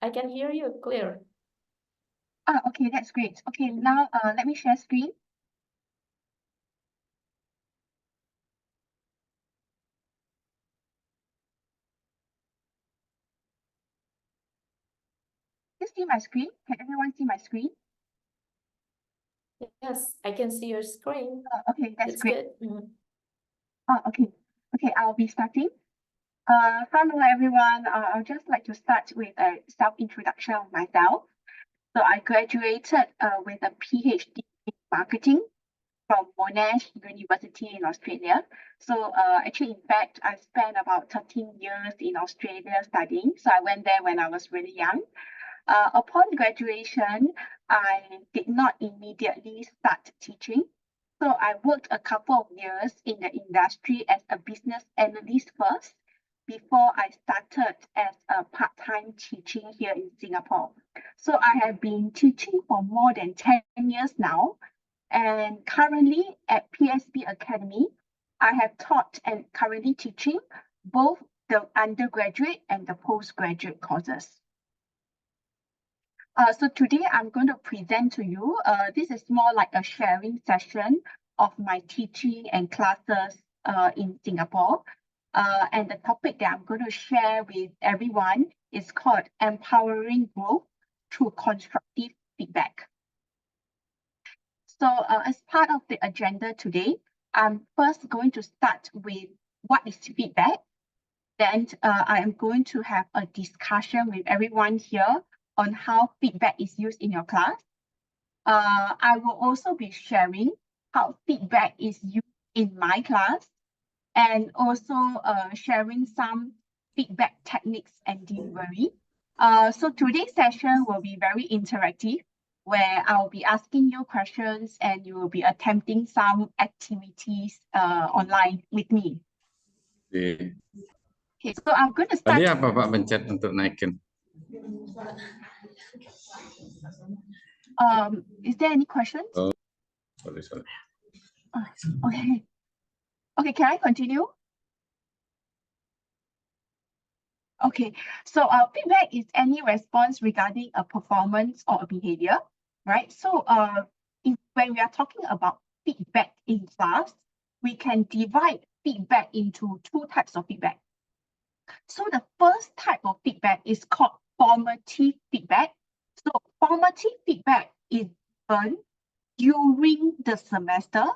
I can hear you clear. Okay, that's great. Okay, now let me share screen. You see my screen? Can everyone see my screen? Yes, I can see your screen. Okay, that's It's great. good. Okay. Okay, I'll be starting. Hello everyone. I'll just like to start with a self-introduction of myself. So I graduated with a PhD in marketing from Monash University in Australia. So actually, in fact, I spent about 13 years in Australia studying. So I went there when I was really young. Upon graduation, I did not immediately start teaching. So I worked a couple of years in the industry as a business analyst first before I started as a part-time teaching here in Singapore. So I have been teaching for more than 10 years now. And currently at PSB Academy, I have taught and currently teaching both the undergraduate and the postgraduate courses. So today I'm going to present to you, this is more like a sharing session of my teaching and classes in Singapore. And the topic that I'm going to share with everyone is called Empowering Growth Through Constructive Feedback. So as part of the agenda today, I'm first going to start with what is feedback. Then I am going to have a discussion with everyone here on how feedback is used in your class. I will also be sharing how feedback is used in my class and also sharing some feedback techniques and delivery. So today's session will be very interactive, where I'll be asking you questions and you will be attempting some activities online with me. Okay, so I'm going to start. Tadi apa Pak pencet untuk naikin? Is there any questions? Oh, sorry. Okay. Okay, can I continue? Okay, so feedback is any response regarding a performance or a behavior, right? So when we are talking about feedback in class, we can divide feedback into two types of feedback. So the first type of feedback is called formative feedback. So formative feedback is given during the semester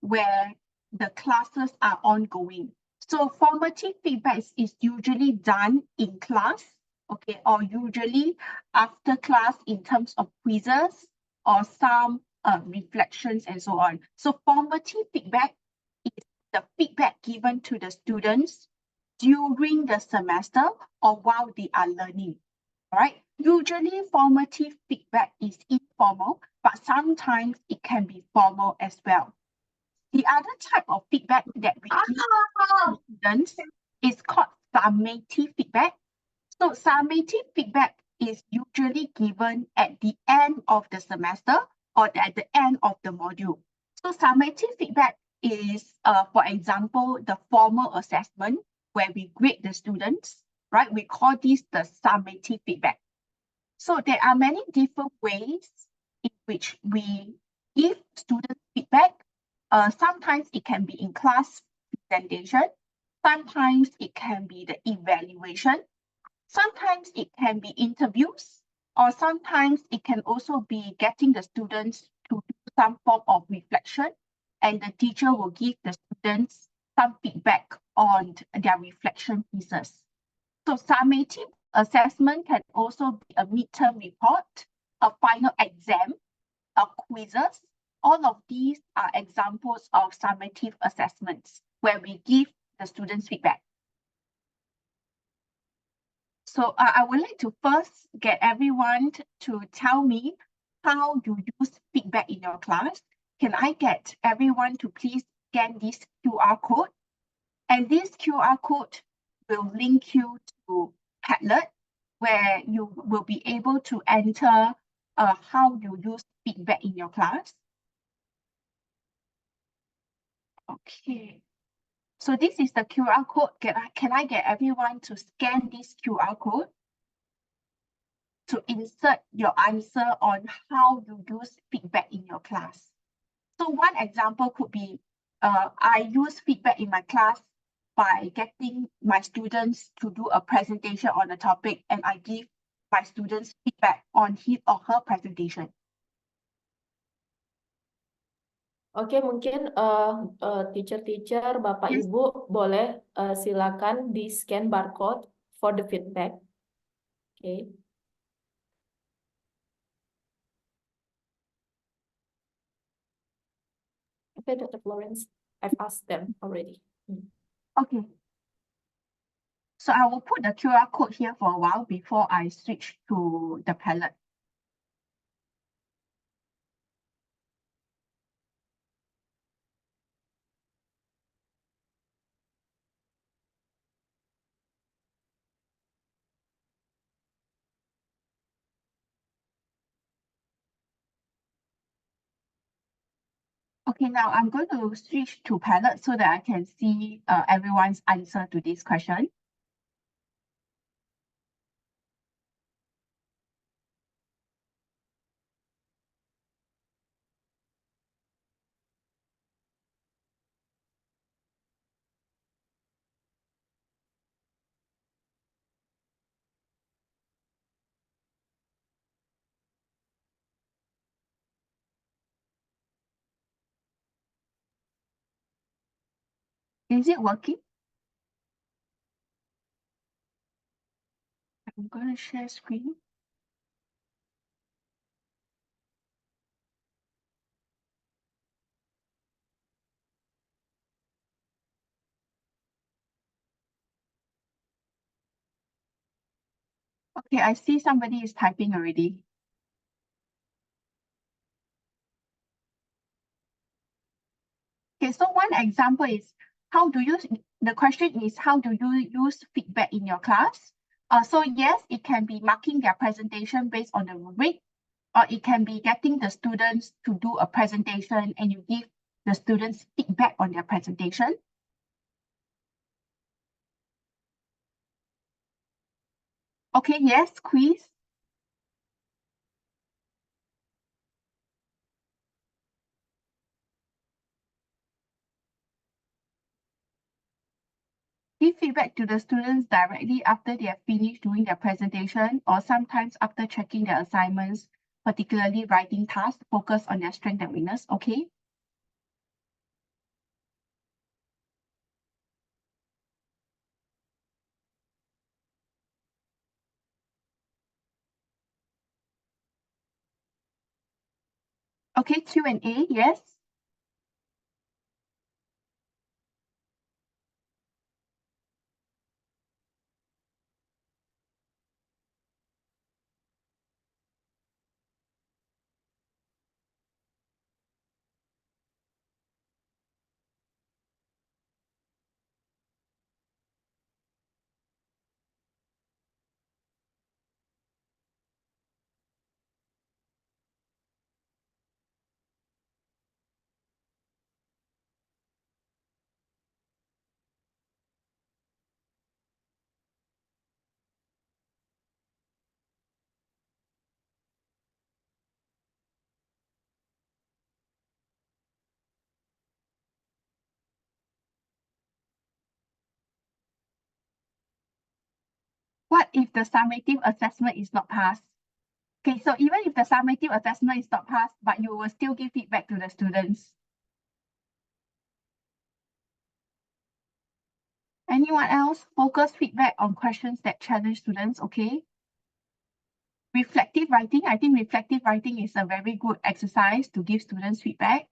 where the classes are ongoing. So formative feedback is usually done in class, okay, or usually after class in terms of quizzes or some reflections and so on. So formative feedback is the feedback given to the students during the semester or while they are learning. All right. Usually formative feedback is informal, but sometimes it can be formal as well. The other type of feedback that we give to students is called summative feedback. So summative feedback is usually given at the end of the semester or at the end of the module. So summative feedback is, for example, the formal assessment where we grade the students, right? We call this the summative feedback. So there are many different ways in which we give students feedback. Sometimes it can be in class presentation. Sometimes it can be the evaluation. Sometimes it can be interviews, or sometimes it can also be getting the students to do some form of reflection, and the teacher will give the students some feedback on their reflection pieces. So summative assessment can also be a midterm report, a final exam, quizzes. All of these are examples of summative assessments where we give the students feedback. So I would like to first get everyone to tell me how you use feedback in your class. Can I get everyone to please scan this QR code? And this QR code will link you to Padlet, where you will be able to enter how you use feedback in your class. Okay. So this is the QR code. Can I get everyone to scan this QR code? to insert your answer on how you use feedback in your class. So one example could be, I use feedback in my class by getting my students to do a presentation on a topic, and I give my students feedback on his or her presentation. Oke, mungkin teacher-teacher, Bapak Yes. Ibu boleh silakan di scan barcode for the feedback. Oke. Okay, Dr. Florence, I've asked them already. Okay. So I will put the QR code here for a while before I switch to the palette. Okay, now I'm going to switch to palette so that I can see everyone's answer to this question. Is it working? I'm going to share screen. Okay, I see somebody is typing already. Okay, so one example is the question is, how do you use feedback in your class? So yes, it can be marking their presentation based on the rubric, or it can be getting the students to do a presentation and you give the students feedback on their presentation. Okay, yes, quiz. Give feedback to the students directly after they have finished doing their presentation, or sometimes after checking their assignments, particularly writing tasks, focus on their strength and weakness. Okay. Okay, Q&A, yes. What if the summative assessment is not passed? Okay, so even if the summative assessment is not passed, but you will still give feedback to the students. Anyone else? Focus feedback on questions that challenge students, okay? Reflective writing, I think reflective writing is a very good exercise to give students feedback.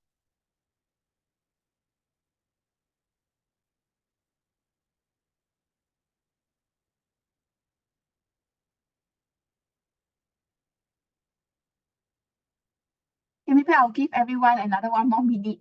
Okay, maybe I'll give everyone another 1 more minute.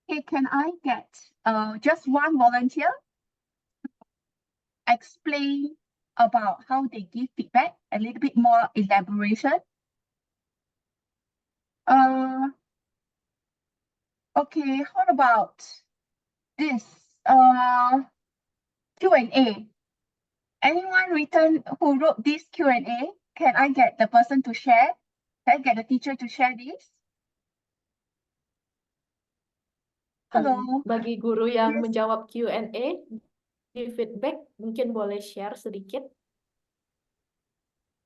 Okay, can I get just one volunteer explain about how they give feedback, a little bit more elaboration? Okay, how about this Q&A? Anyone who wrote this Q&A? Can I get the person to share? Can I get the teacher to share this? Hello. Bagi guru yang Yes. menjawab Q&A di feedback, mungkin boleh share sedikit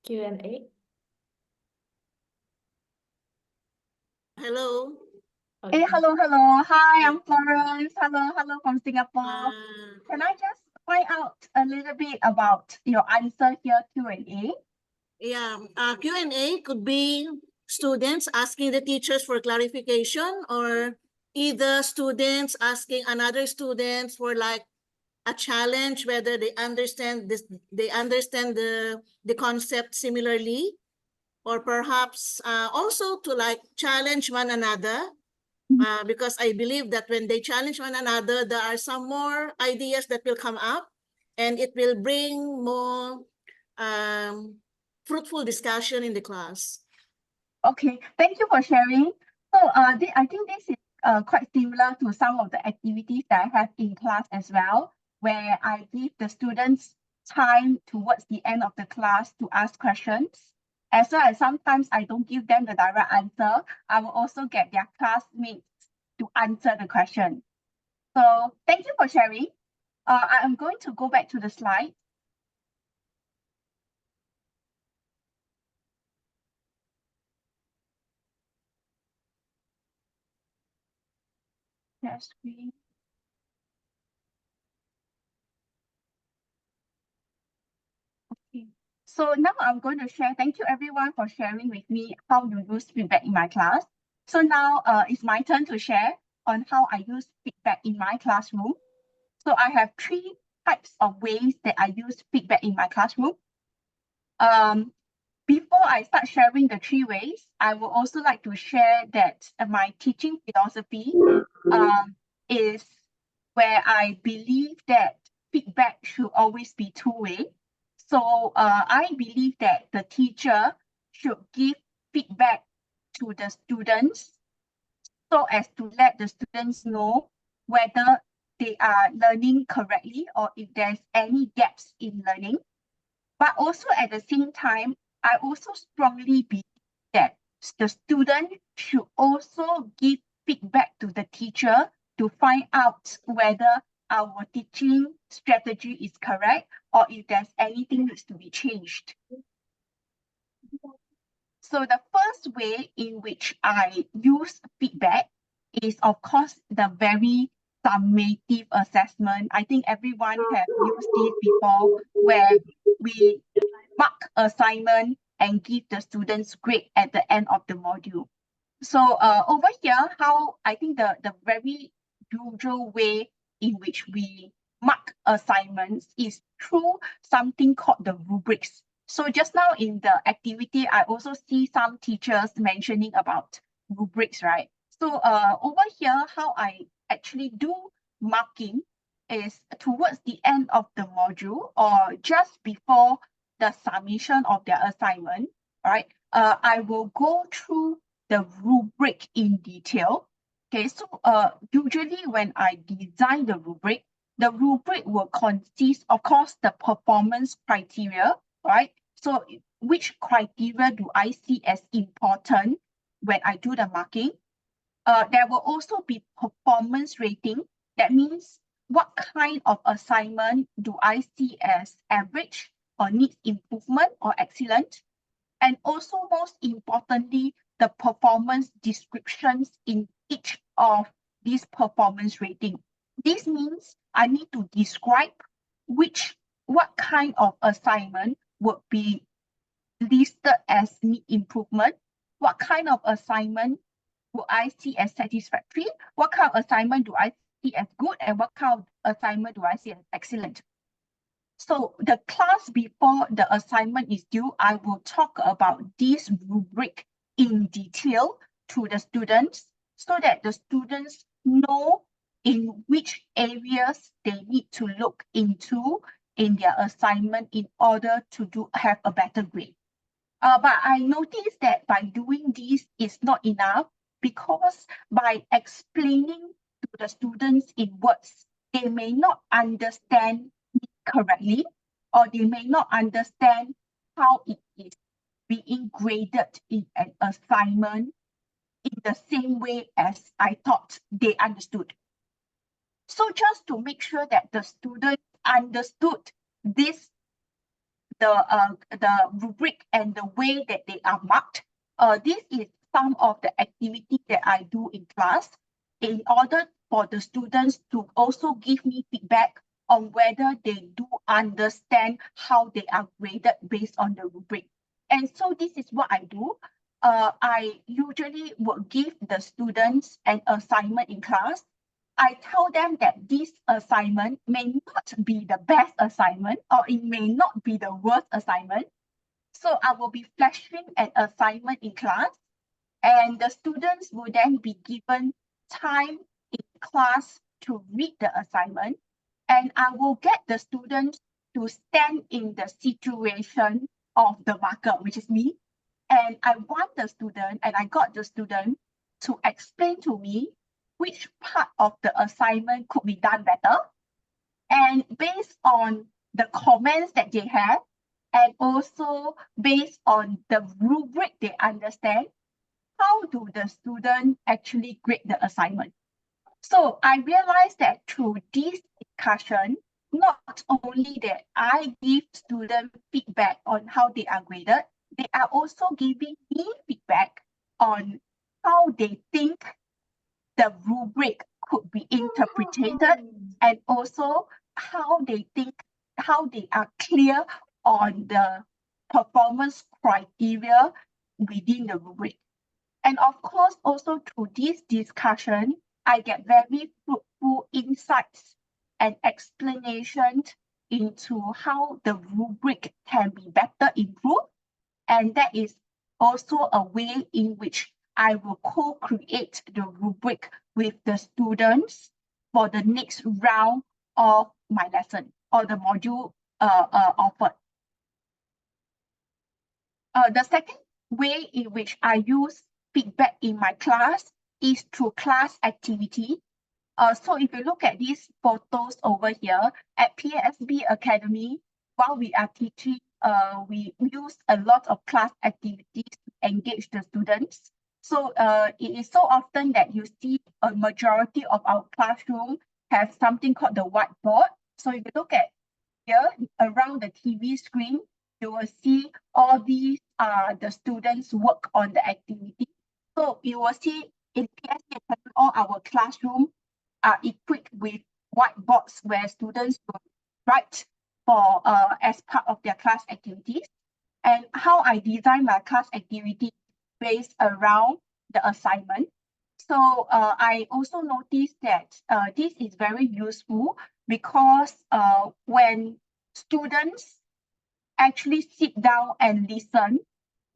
Q&A. Hello. Hey, hello. Hi, I'm Florence. Hello from Singapore. Uh, Can I just find out a little bit about your answer here, Q&A? Q&A could be students asking the teachers for clarification, or either students asking another students for like a challenge, whether they understand the concept similarly, or perhaps also to like challenge one another. Because I believe that when they challenge one another, there are some more ideas that will come up, and it will bring more fruitful discussion in the class. Okay, thank you for sharing. So I think this is quite similar to some of the activities that I have in class as well, where I give the students time towards the end of the class to ask questions. As well as sometimes I don't give them the direct answer, I will also get their classmates to answer the question. So thank you for sharing. I am going to go back to the slide. Share screen. Okay. So now I'm going to share. Thank you everyone for sharing with me how you use feedback in my class. So now it's my turn to share on how I use feedback in my classroom. So I have 3 types of ways that I use feedback in my classroom. Before I start sharing the 3 ways, I would also like to share that my teaching philosophy is where I believe that feedback should always be two-way. So I believe that the teacher should give feedback to the students so as to let the students know whether they are learning correctly or if there's any gaps in learning. But also at the same time, I also strongly believe that the student should also give feedback to the teacher to find out whether our teaching strategy is correct or if there's anything needs to be changed. So the first way in which I use feedback is, of course, the very summative assessment. I think everyone have used this before, where we mark assignment and give the students grade at the end of the module. So over here, how I think the very usual way in which we mark assignments is through something called the rubrics. So just now in the activity, I also see some teachers mentioning about rubrics, right? So over here, how I actually do marking is towards the end of the module or just before the submission of their assignment, right? I will go through the rubric in detail. Okay, so usually when I design the rubric will consist, of course, the performance criteria, right? So which criteria do I see as important when I do the marking? There will also be performance rating. That means what kind of assignment do I see as average or needs improvement or excellent? And also most importantly, the performance descriptions in each of these performance rating. This means I need to describe what kind of assignment would be listed as need improvement, what kind of assignment would I see as satisfactory, what kind of assignment do I see as good, and what kind of assignment do I see as excellent. So the class before the assignment is due, I will talk about this rubric in detail to the students so that the students know in which areas they need to look into in their assignment in order to have a better grade. But I noticed that by doing this is not enough, because by explaining to the students in words, they may not understand it correctly, or they may not understand how it is being graded in an assignment in the same way as I thought they understood. So just to make sure that the student understood this, the rubric and the way that they are marked, this is some of the activity that I do in class in order for the students to also give me feedback on whether they do understand how they are graded based on the rubric. And so this is what I do. I usually would give the students an assignment in class. I tell them that this assignment may not be the best assignment, or it may not be the worst assignment. So I will be flashing an assignment in class, and the students will then be given time in class to read the assignment, and I will get the students to stand in the situation of the marker, which is me. And I want the student, and I got the student to explain to me which part of the assignment could be done better. And based on the comments that they have, and also based on the rubric they understand, how do the student actually grade the assignment? So I realized that through this discussion, not only that I give students feedback on how they are graded, they are also giving me feedback on how they think the rubric could be interpreted, and also how they think, how they are clear on the performance criteria within the rubric. And of course, also through this discussion, I get very fruitful insights and explanations into how the rubric can be better improved. And that is also a way in which I will co-create the rubric with the students for the next round of my lesson or the module offered. The second way in which I use feedback in my class is through class activity. So if you look at these photos over here, at PSB Academy, while we are teaching, we use a lot of class activities to engage the students. So it is so often that you see a majority of our classroom have something called the whiteboard. So if you look at here around the TV screen, you will see all these are the students' work on the activity. So you will see in PSB Academy, all our classroom are equipped with whiteboards where students will write for as part of their class activities. And how I design my class activity based around the assignment. So I also noticed that this is very useful because when students actually sit down and listen,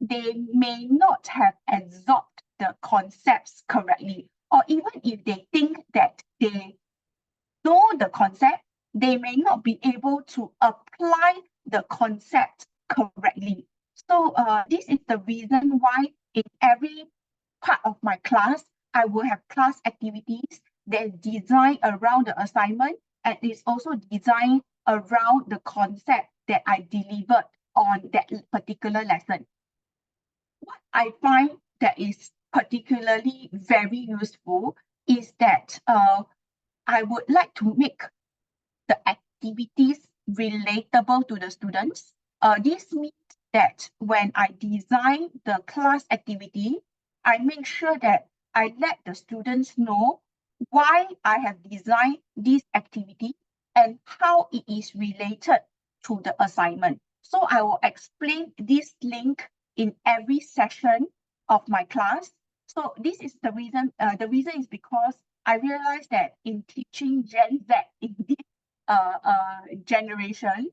they may not have absorbed the concepts correctly. Or even if they think that they know the concept, they may not be able to apply the concept correctly. So this is the reason why in every part of my class, I will have class activities that design around the assignment, and it's also designed around the concept that I delivered on that particular lesson. What I find that is particularly very useful is that I would like to make the activities relatable to the students. This means that when I design the class activity, I make sure that I let the students know why I have designed this activity and how it is related to the assignment. So I will explain this link in every session of my class. So this is the reason. The reason is because I realized that in teaching Gen Z in this generation,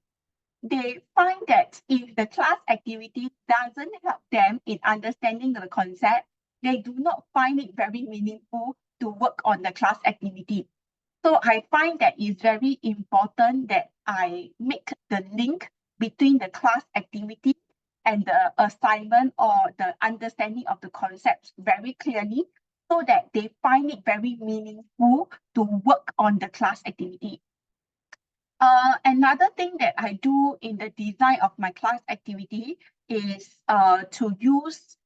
they find that if the class activity doesn't help them in understanding the concept, they do not find it very meaningful to work on the class activity. So I find that it's very important that I make the link between the class activity and the assignment or the understanding of the concepts very clearly, so that they find it very meaningful to work on the class activity. Another thing that I do in the design of my class activity is to use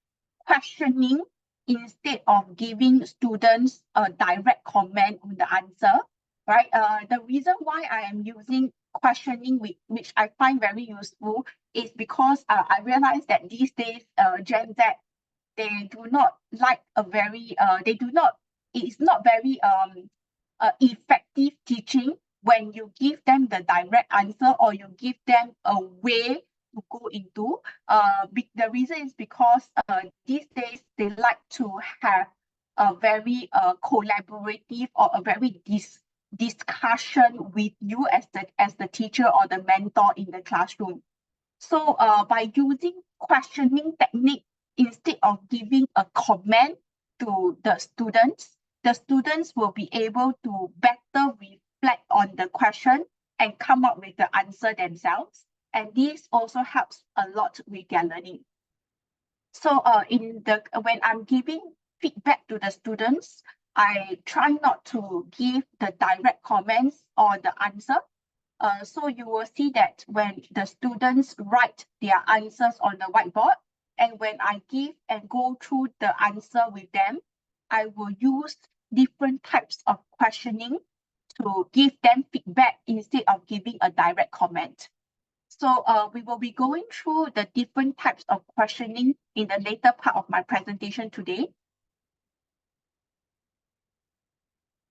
questioning instead of giving students a direct comment on the answer, right? The reason why I am using questioning, which I find very useful, is because I realize that these days, Gen Z, they do not like a very, it's not very effective teaching when you give them the direct answer or you give them a way to go into. The reason is because these days they like to have a very collaborative or a very discussion with you as the teacher or the mentor in the classroom. So by using questioning technique instead of giving a comment to the students will be able to better reflect on the question and come up with the answer themselves. And this also helps a lot with their learning. So when I'm giving feedback to the students, I try not to give the direct comments or the answer. So you will see that when the students write their answers on the whiteboard, and when I give and go through the answer with them, I will use different types of questioning to give them feedback instead of giving a direct comment. So we will be going through the different types of questioning in the later part of my presentation today.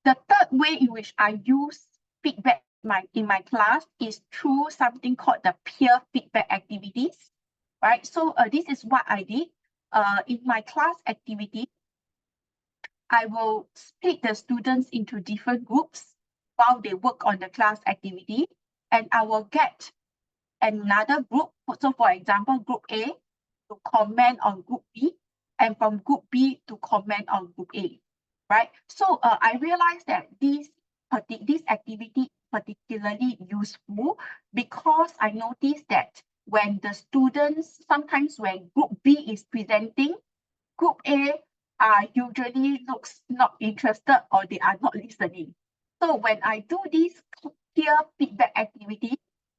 The third way in which I use feedback in my class is through something called the peer feedback activities, right? So this is what I did. In my class activity, I will split the students into different groups while they work on the class activity, and I will get another group. So for example, group A to comment on group B, and from group B to comment on group A, right? So I realized that this activity is particularly useful because I noticed that when the students, sometimes when group B is presenting, group A usually looks not interested or they are not listening. So when I do this peer feedback activity,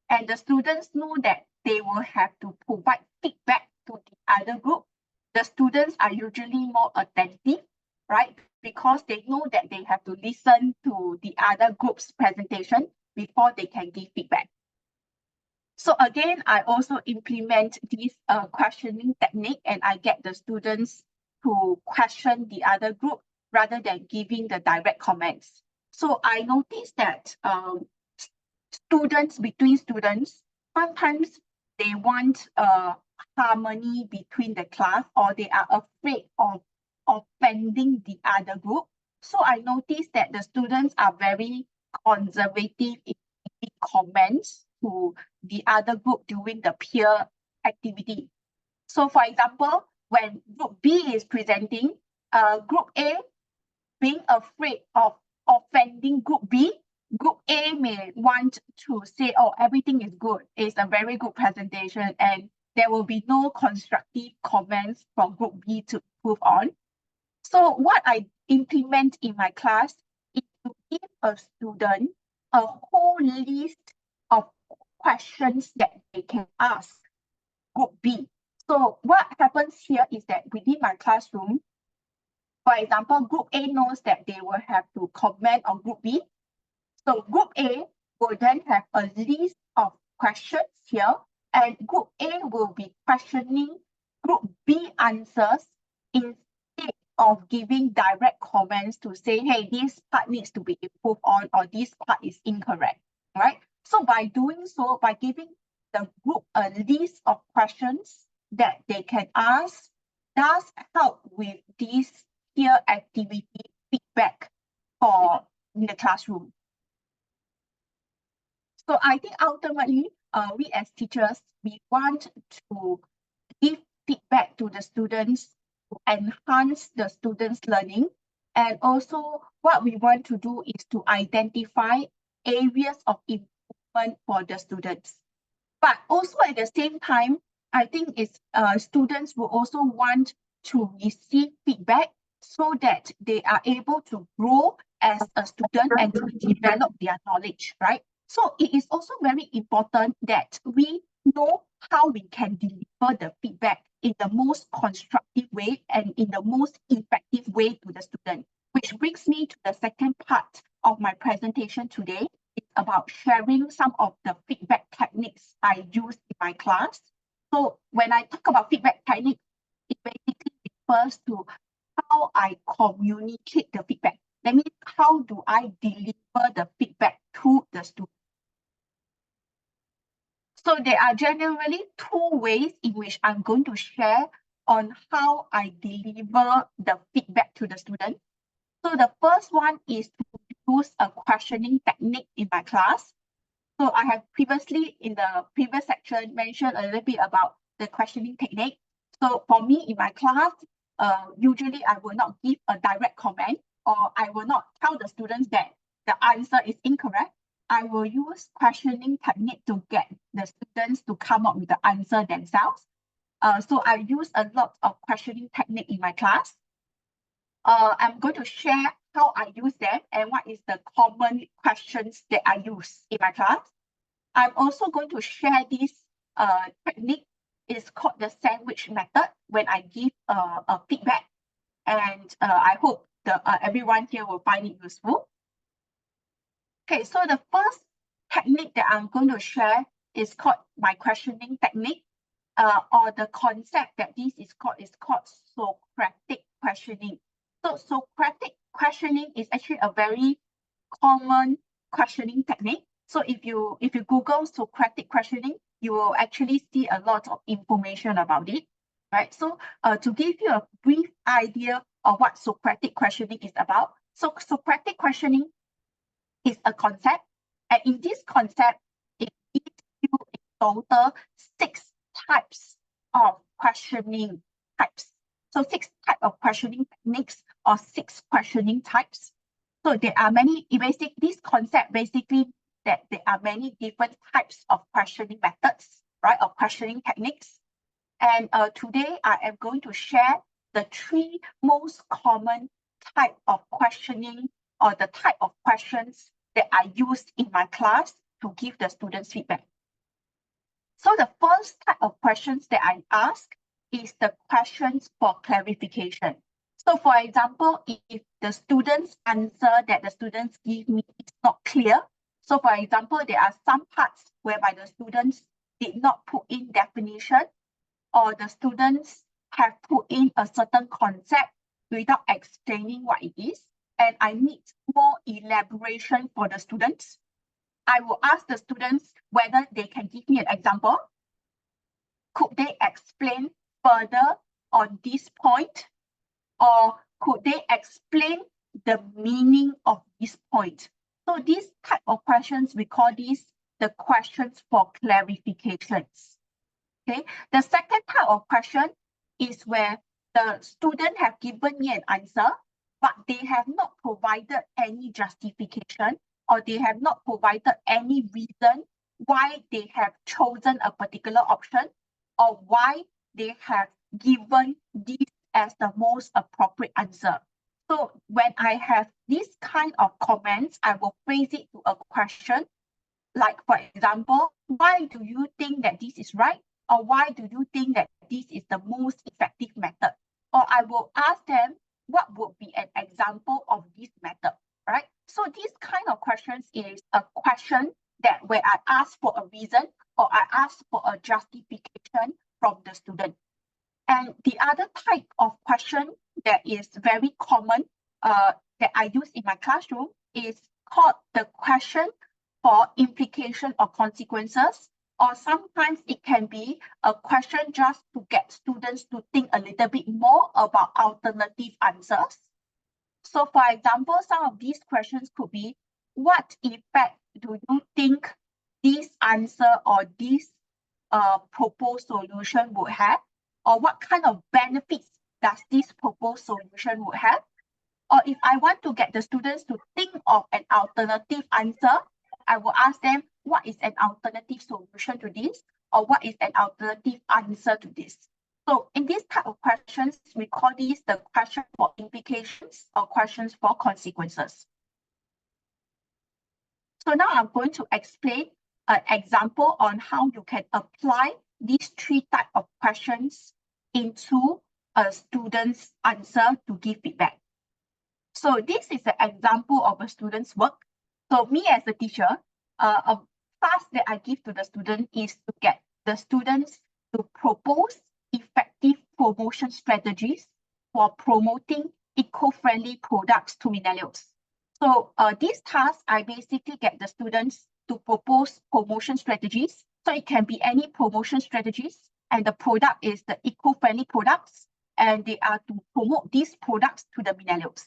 and the students know that they will have to provide feedback to the other group, the students are usually more attentive, right? Because they know that they have to listen to the other group's presentation before they can give feedback. So again, I also implement this questioning technique, and I get the students to question the other group rather than giving the direct comments. So I noticed that between students, sometimes they want harmony between the class, or they are afraid of offending the other group. So I noticed that the students are very conservative in giving comments to the other group during the peer activity. So for example, when group B is presenting, group A being afraid of offending group B, group A may want to say, oh, everything is good. It's a very good presentation, and there will be no constructive comments from group B to improve on. So what I implement in my class is to give a student a whole list of questions that they can ask group B. So what happens here is that within my classroom, for example, group A knows that they will have to comment on group B. So group A will then have a list of questions here, and group A will be questioning group B answers instead of giving direct comments to say, hey, this part needs to be improved on, or this part is incorrect, right? So by doing so, by giving the group a list of questions that they can ask, does help with this peer activity feedback in the classroom. So I think ultimately, we as teachers, we want to give feedback to the students to enhance the students' learning. And also what we want to do is to identify areas of improvement for the students. But also at the same time, I think it's students will also want to receive feedback so that they are able to grow as a student and to develop their knowledge, right? So it is also very important that we know how we can deliver the feedback in the most constructive way and in the most effective way to the student, which brings me to the second part of my presentation today. It's about sharing some of the feedback techniques I use in my class. So when I talk about feedback technique, it basically refers to how I communicate the feedback. That means how do I deliver the feedback to the student? So there are generally two ways in which I'm going to share on how I deliver the feedback to the student. So the first one is to use a questioning technique in my class. So I have previously in the previous section mentioned a little bit about the questioning technique. So for me in my class, usually I will not give a direct comment, or I will not tell the students that the answer is incorrect. I will use questioning technique to get the students to come up with the answer themselves. So I use a lot of questioning technique in my class. I'm going to share how I use them and what is the common questions that I use in my class. I'm also going to share this technique. It's called the sandwich method when I give a feedback, and I hope everyone here will find it useful. Okay, so the first technique that I'm going to share is called my questioning technique, or the concept that this is called Socratic questioning. So Socratic questioning is actually a very common questioning technique. So if you Google Socratic questioning, you will actually see a lot of information about it, right? So to give you a brief idea of what Socratic questioning is about. So Socratic questioning is a concept, and in this concept, it gives you a total 6 types of questioning types. So 6 types of questioning techniques or 6 questioning types. So there are many, this concept basically that there are many different types of questioning methods, right, of questioning techniques. And today I am going to share the 3 most common type of questioning, or the type of questions that I use in my class to give the students feedback. So the first type of questions that I ask is the questions for clarification. So for example, if the student's answer that the students give me is not clear, so for example, there are some parts whereby the students did not put in definition, or the students have put in a certain concept without explaining what it is, and I need more elaboration for the students, I will ask the students whether they can give me an example. Could they explain further on this point? Or could they explain the meaning of this point? So these type of questions, we call these the questions for clarifications. Okay. The second type of question is where the student have given me an answer, but they have not provided any justification, or they have not provided any reason why they have chosen a particular option, or why they have given this as the most appropriate answer. So when I have this kind of comments, I will phrase it to a question, like for example, why do you think that this is right? Or why do you think that this is the most effective method? Or I will ask them, what would be an example of this method, right? So this kind of questions is a question that where I ask for a reason, or I ask for a justification from the student. And the other type of question that is very common that I use in my classroom is called the question for implication or consequences, or sometimes it can be a question just to get students to think a little bit more about alternative answers. So for example, some of these questions could be, what effect do you think this answer or this proposed solution would have? Or what kind of benefits does this proposed solution would have? Or if I want to get the students to think of an alternative answer, I will ask them, what is an alternative solution to this? Or what is an alternative answer to this? So in this type of questions, we call these the question for implications or questions for consequences. So now I'm going to explain an example on how you can apply these three types of questions into a student's answer to give feedback. So this is an example of a student's work. So me as a teacher, a task that I give to the student is to get the students to propose effective promotion strategies for promoting eco-friendly products to millennials. So this task, I basically get the students to propose promotion strategies. So it can be any promotion strategies, and the product is the eco-friendly products, and they are to promote these products to the millennials.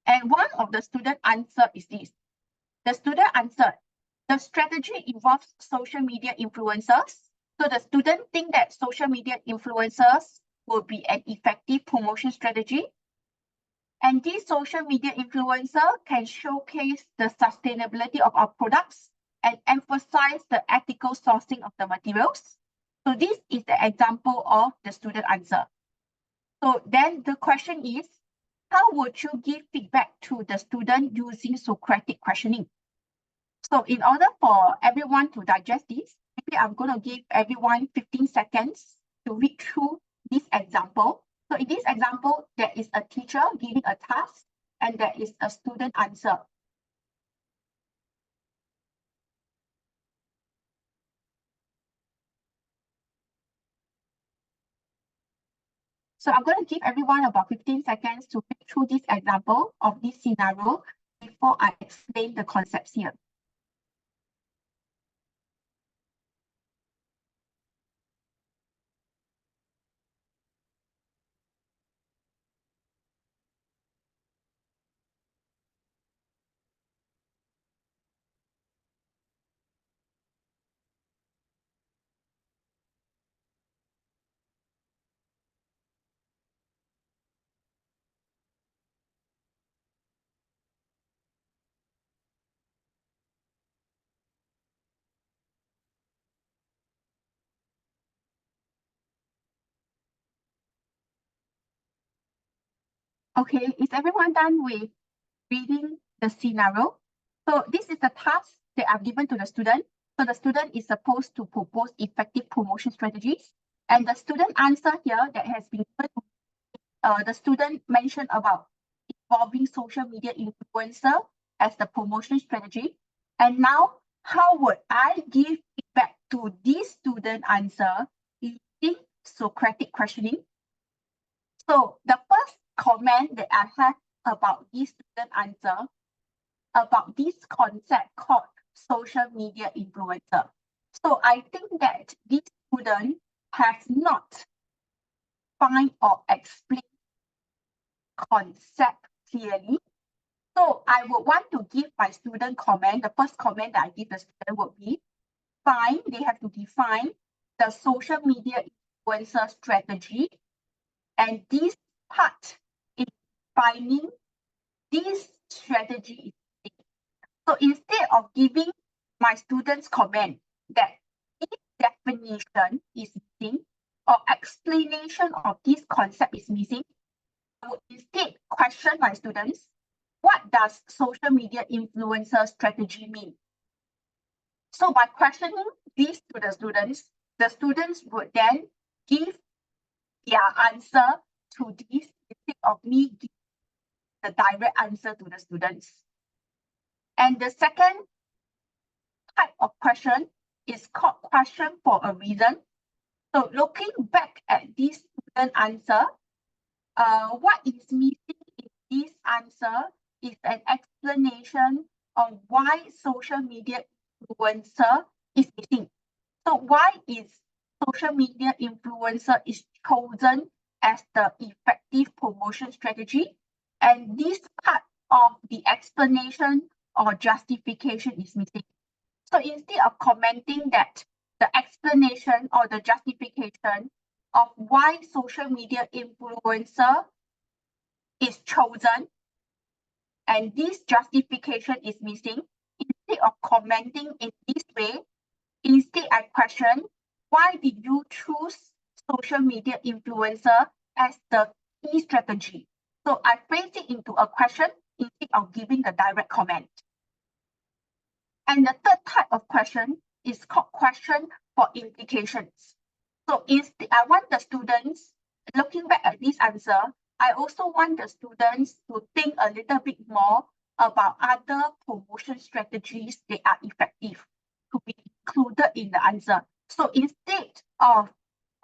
And one of the student answer is this. The student answered, the strategy involves social media influencers. So the student think that social media influencers will be an effective promotion strategy. And this social media influencer can showcase the sustainability of our products and emphasize the ethical sourcing of the materials. So this is the example of the student answer. So then the question is, how would you give feedback to the student using Socratic questioning? So in order for everyone to digest this, maybe I'm going to give everyone 15 seconds to read through this example. So in this example, there is a teacher giving a task and there is a student answer. So I'm going to give everyone about 15 seconds to read through this example of this scenario before I explain the concepts here. Okay, is everyone done with reading the scenario? So this is the task that I've given to the student. So the student is supposed to propose effective promotion strategies. And the student answer here that has been given, the student mentioned about involving social media influencer as the promotion strategy. And now, how would I give feedback to this student answer using Socratic questioning? So the first comment that I have about this student answer about this concept called social media influencer. So I think that this student has not find or explain concept clearly. So I would want to give my student comment. The first comment that I give the student would be, fine, they have to define the social media influencer strategy. And this part is defining this strategy. So instead of giving my students comment that this definition is missing or explanation of this concept is missing, I would instead question my students, what does social media influencer strategy mean? So by questioning this to the students would then give their answer to this instead of me giving the direct answer to the students. And the second type of question is called question for a reason. So looking back at this student answer, what is missing in this answer is an explanation on why social media influencer is missing. So why is social media influencer is chosen as the effective promotion strategy? And this part of the explanation or justification is missing. So instead of commenting that the explanation or the justification of why social media influencer is chosen and this justification is missing, instead of commenting in this way, instead I question, why did you choose social media influencer as the key strategy? So I phrase it into a question instead of giving the direct comment. And the third type of question is called question for implications. So instead, I want the students, looking back at this answer, I also want the students to think a little bit more about other promotion strategies that are effective to be included in the answer. So instead of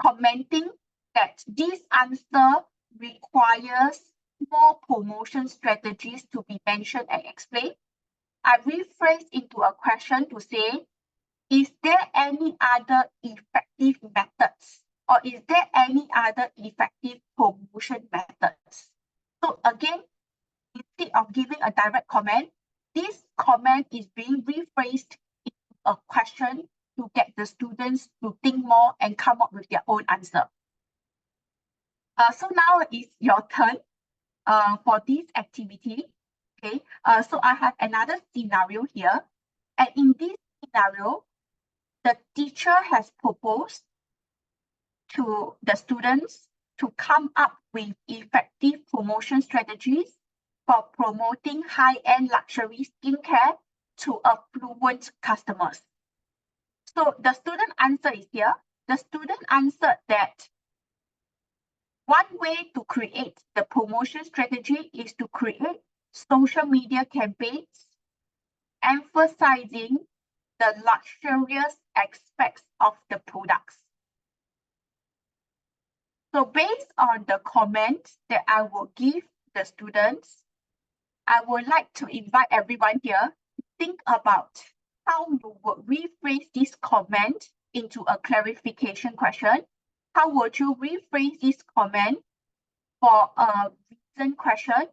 commenting that this answer requires more promotion strategies to be mentioned and explained, I rephrase into a question to say, is there any other effective methods or is there any other effective promotion methods? So again, instead of giving a direct comment, this comment is being rephrased into a question to get the students to think more and come up with their own answer. So now it's your turn for this activity. Okay, so I have another scenario here. And in this scenario, the teacher has proposed to the students to come up with effective promotion strategies for promoting high-end luxury skincare to affluent customers. So the student answer is here. The student answered that one way to create the promotion strategy is to create social media campaigns emphasizing the luxurious aspects of the products. So based on the comments that I will give the students, I would like to invite everyone here to think about how you would rephrase this comment into a clarification question. How would you rephrase this comment for a reason question?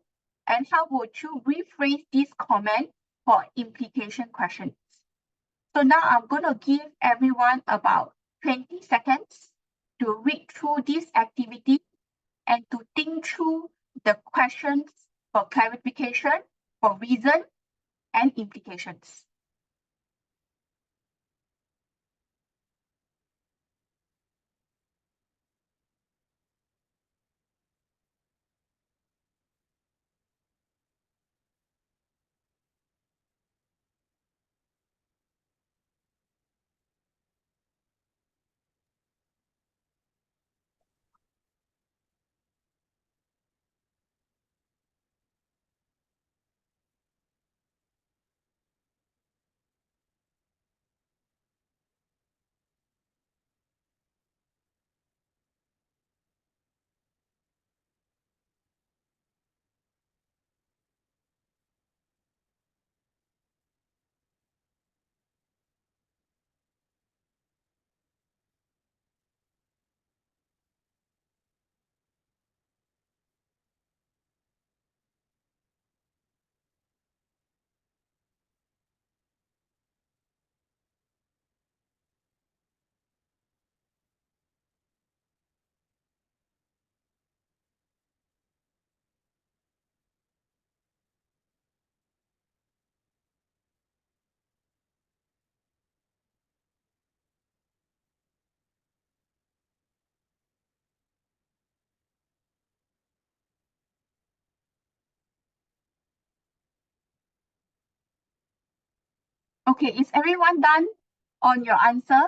And how would you rephrase this comment for implication questions? So now I'm going to give everyone about 20 seconds to read through this activity and to think through the questions for clarification, for reason, and implications. Okay, is everyone done on your answer?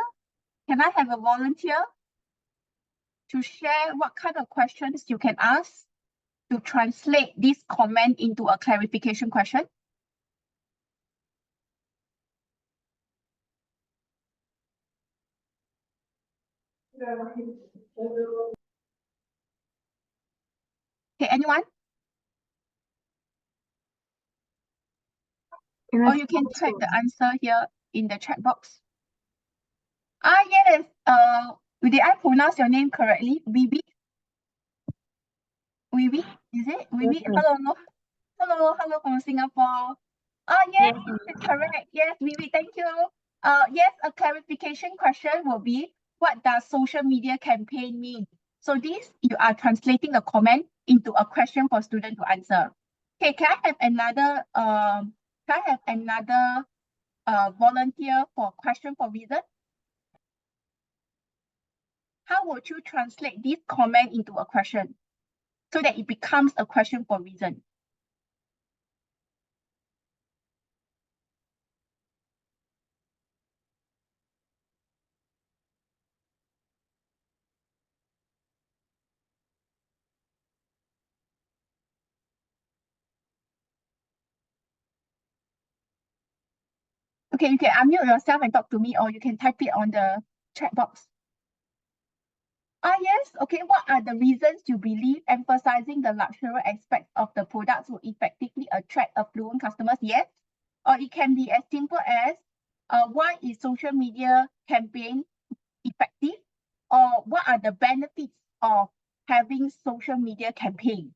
Can I have a volunteer to share what kind of questions you can ask to translate this comment into a clarification question? Okay, anyone? Or you can type the answer here in the chat box. Ah, yes. Did I pronounce your name correctly? Vivi? Vivi, is it? Vivi, hello. Hello from Singapore. Ah, yes, correct. Yes, Vivi, thank you. Yes, a clarification question will be, what does social media campaign mean? So this, you are translating the comment into a question for student to answer. Okay, can I have another volunteer for question for reason? How would you translate this comment into a question so that it becomes a question for reason? Okay, you can unmute yourself and talk to me, or you can type it on the chat box. Yes, okay. What are the reasons you believe emphasizing the luxury aspects of the products will effectively attract affluent customers? Yes. Or it can be as simple as why is social media campaign effective? Or what are the benefits of having social media campaign?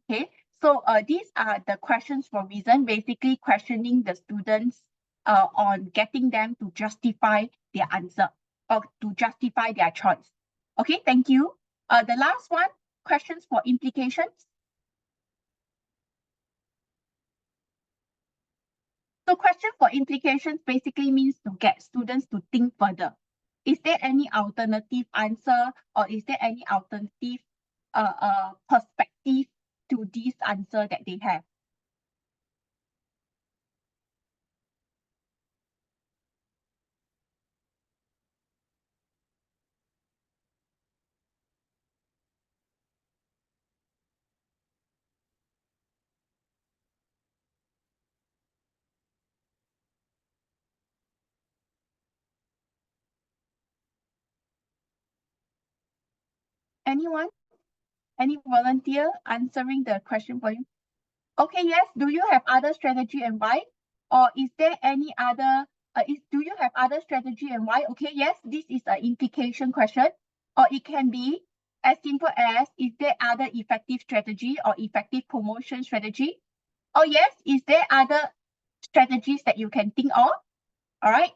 Okay, so these are the questions for reason, basically questioning the students on getting them to justify their answer or to justify their choice. Okay, thank you. The last one, questions for implications. So question for implications basically means to get students to think further. Is there any alternative answer, or is there any alternative perspective to this answer that they have? Anyone? Any volunteer answering the question for you? Okay, yes. Do you have other strategy and why? Or is there any other, do you have other strategy and why? Okay, yes, this is an implication question. Or it can be as simple as, is there other effective strategy or effective promotion strategy? Oh yes, is there other strategies that you can think of? All right.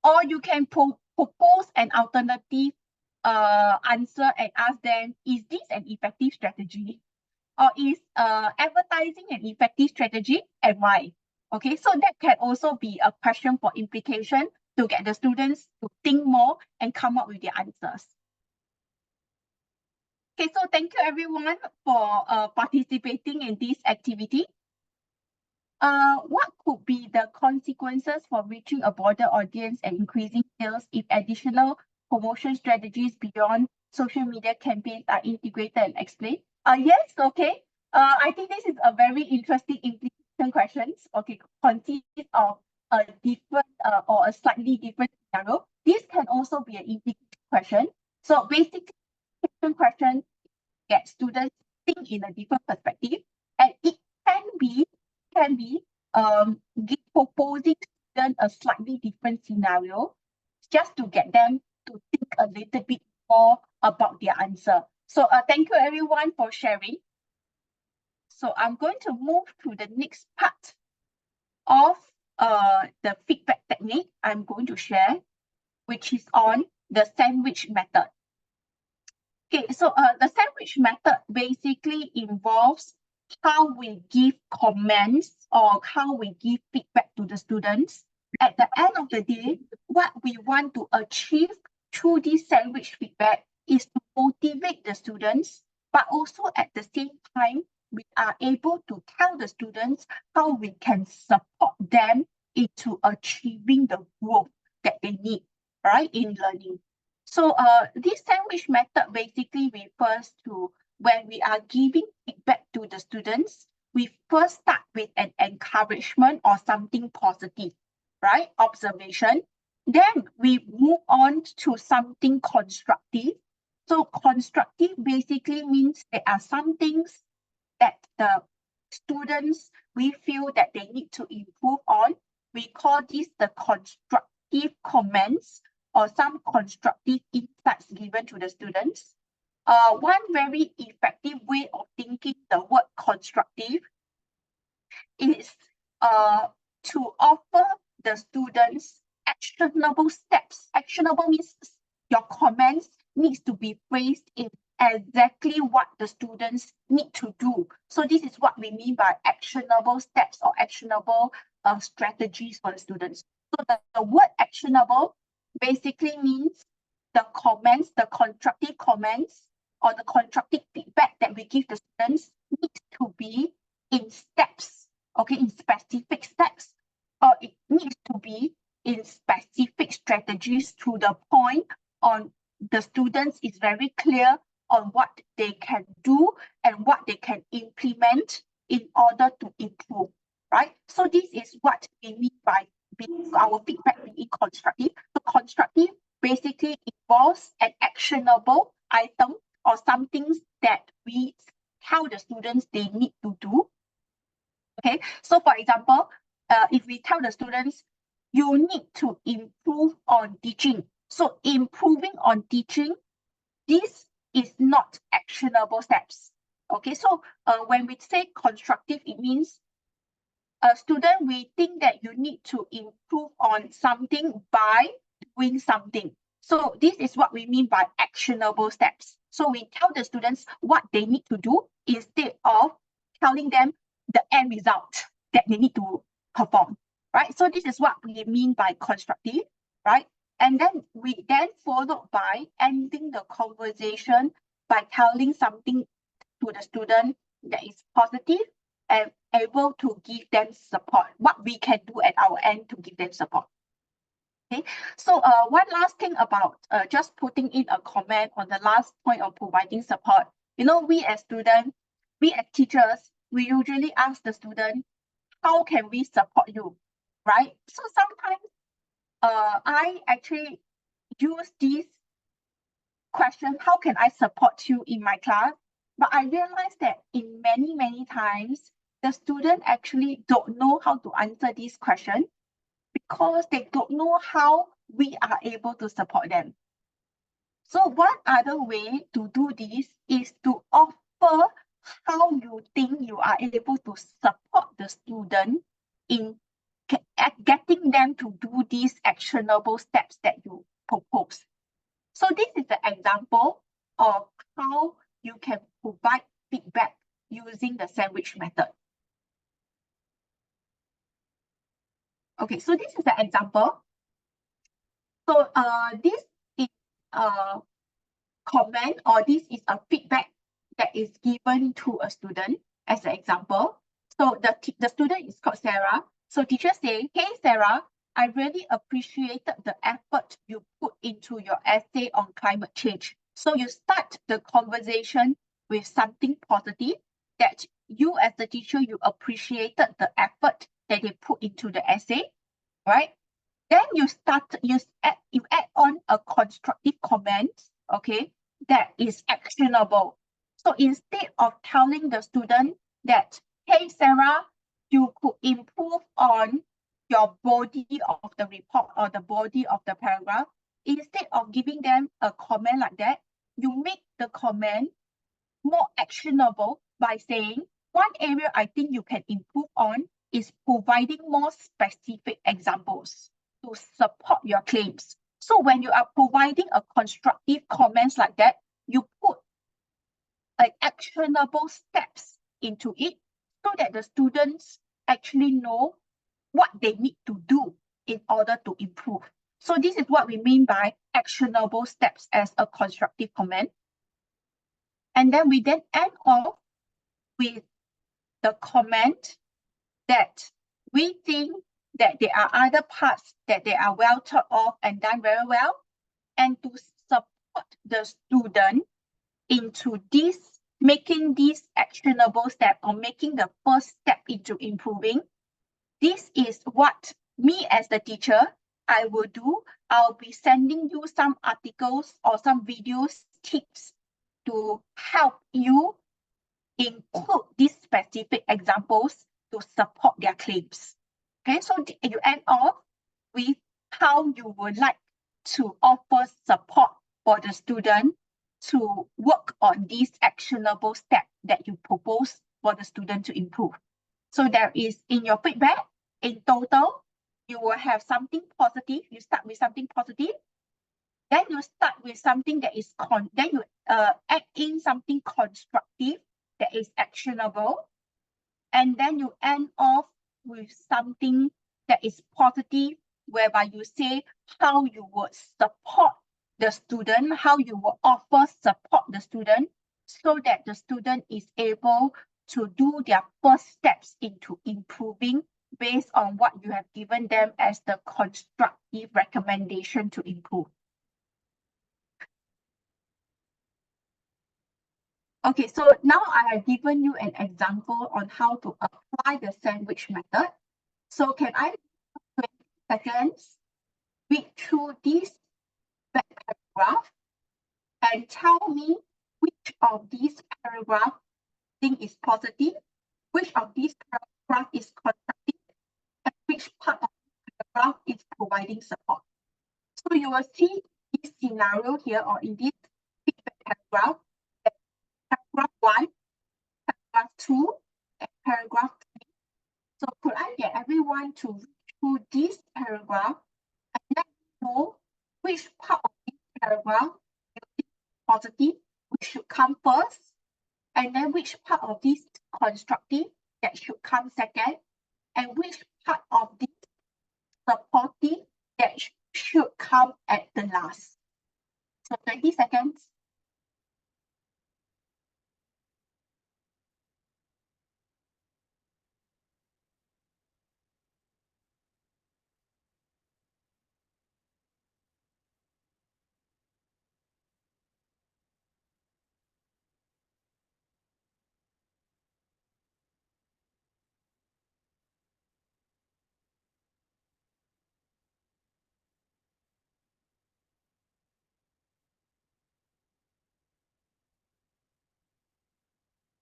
Or you can propose an alternative answer and ask them, is this an effective strategy? Or is advertising an effective strategy, and why? Okay, so that can also be a question for implication to get the students to think more and come up with their answers. Okay, so thank you everyone for participating in this activity. What could be the consequences for reaching a broader audience and increasing sales if additional promotion strategies beyond social media campaigns are integrated and explained? Yes, okay. I think this is a very interesting implication questions. Okay, consists of a different or a slightly different scenario. This can also be an implication question. So basically, question get students think in a different perspective, and it can be proposing students a slightly different scenario just to get them to think a little bit more about their answer. So thank you everyone for sharing. So I'm going to move to the next part of the feedback technique I'm going to share, which is on the sandwich method. Okay, so the sandwich method basically involves how we give comments or how we give feedback to the students. At the end of the day, what we want to achieve through this sandwich feedback is to motivate the students, but also at the same time, we are able to tell the students how we can support them into achieving the growth that they need, right, in learning. So this sandwich method basically refers to when we are giving feedback to the students, we first start with an encouragement or something positive, right? Observation. Then we move on to something constructive. So constructive basically means there are some things that the students, we feel that they need to improve on. We call this the constructive comments or some constructive insights given to the students. One very effective way of thinking the word constructive is to offer the students actionable steps. Actionable means your comments needs to be phrased in exactly what the students need to do. So this is what we mean by actionable steps or actionable strategies for the students. So the word actionable basically means the comments, the constructive comments or the constructive feedback that we give the students need to be in steps, okay, in specific steps, or it needs to be in specific strategies to the point on the students is very clear on what they can do and what they can implement in order to improve, right? So this is what we mean by our feedback being constructive. So constructive basically involves an actionable item or some things that we tell the students they need to do. Okay, so for example, if we tell the students, you need to improve on teaching. So improving on teaching, this is not actionable steps. Okay, so when we say constructive, it means a student, we think that you need to improve on something by doing something. So this is what we mean by actionable steps. So we tell the students what they need to do instead of telling them the end result that they need to perform, right? So this is what we mean by constructive, right? And then we then followed by ending the conversation by telling something to the student that is positive and able to give them support, what we can do at our end to give them support. Okay, so one last thing about just putting in a comment on the last point of providing support. You know, we as students, we as teachers, we usually ask the student, how can we support you, right? So sometimes I actually use this question, how can I support you in my class? But I realized that in many times, the student actually don't know how to answer this question because they don't know how we are able to support them. So one other way to do this is to offer how you think you are able to support the student in getting them to do these actionable steps that you propose. So this is an example of how you can provide feedback using the sandwich method. Okay, so this is an example. So this is a comment or this is a feedback that is given to a student as an example. So the student is called Sarah. So teacher say, hey Sarah, I really appreciated the effort you put into your essay on climate change. So you start the conversation with something positive that you as the teacher, you appreciated the effort that they put into the essay, right? Then you add on a constructive comment, okay, that is actionable. So instead of telling the student that, hey Sarah, you could improve on your body of the report or the body of the paragraph, instead of giving them a comment like that, you make the comment more actionable by saying, one area I think you can improve on is providing more specific examples to support your claims. So when you are providing a constructive comments like that, you put like actionable steps into it so that the students actually know what they need to do in order to improve. So this is what we mean by actionable steps as a constructive comment. And then we then end off with the comment that we think that there are other parts that they are well thought of and done very well, and to support the student into this, making this actionable step or making the first step into improving. This is what me as the teacher, I will do. I'll be sending you some articles or some videos, tips to help you include these specific examples to support their claims. Okay, so you end off with how you would like to offer support for the student to work on these actionable steps that you propose for the student to improve. So there is, in your feedback, in total, you will have something positive. You start with something positive. Then you start with something that is then you add in something constructive that is actionable, and then you end off with something that is positive, whereby you say how you would support the student, how you will offer support the student, so that the student is able to do their first steps into improving based on what you have given them as the constructive recommendation to improve. Okay, so now I have given you an example on how to apply the sandwich method. So can I 20 seconds read through this paragraph and tell me which of these paragraphs think is positive, which of these paragraph is constructive, and which part of the paragraph is providing support. So you will see this scenario here, or in this paragraph, paragraph 1, paragraph 2, and paragraph 3. So could I get everyone to read through this paragraph and let me know which part of this paragraph you think is positive, which should come first, and then which part of this constructive that should come second, and which part of this supportive that should come at the last. So 20 seconds.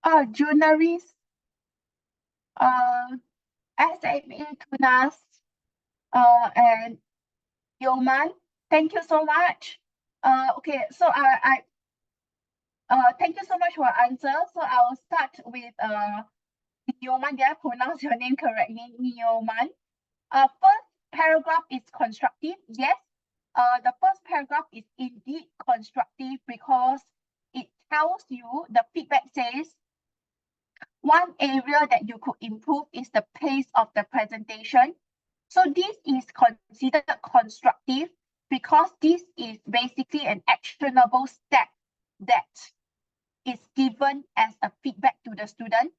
Junaris, SMA Tunas, and Yoman, thank you so much. Okay, so thank you so much for your answer. So I will start with Yoman. Did I pronounce your name correctly? Yoman. First paragraph is constructive. Yes, the first paragraph is indeed constructive because it tells you, the feedback says, one area that you could improve is the pace of the presentation. So this is considered constructive because this is basically an actionable step that is given as a feedback to the student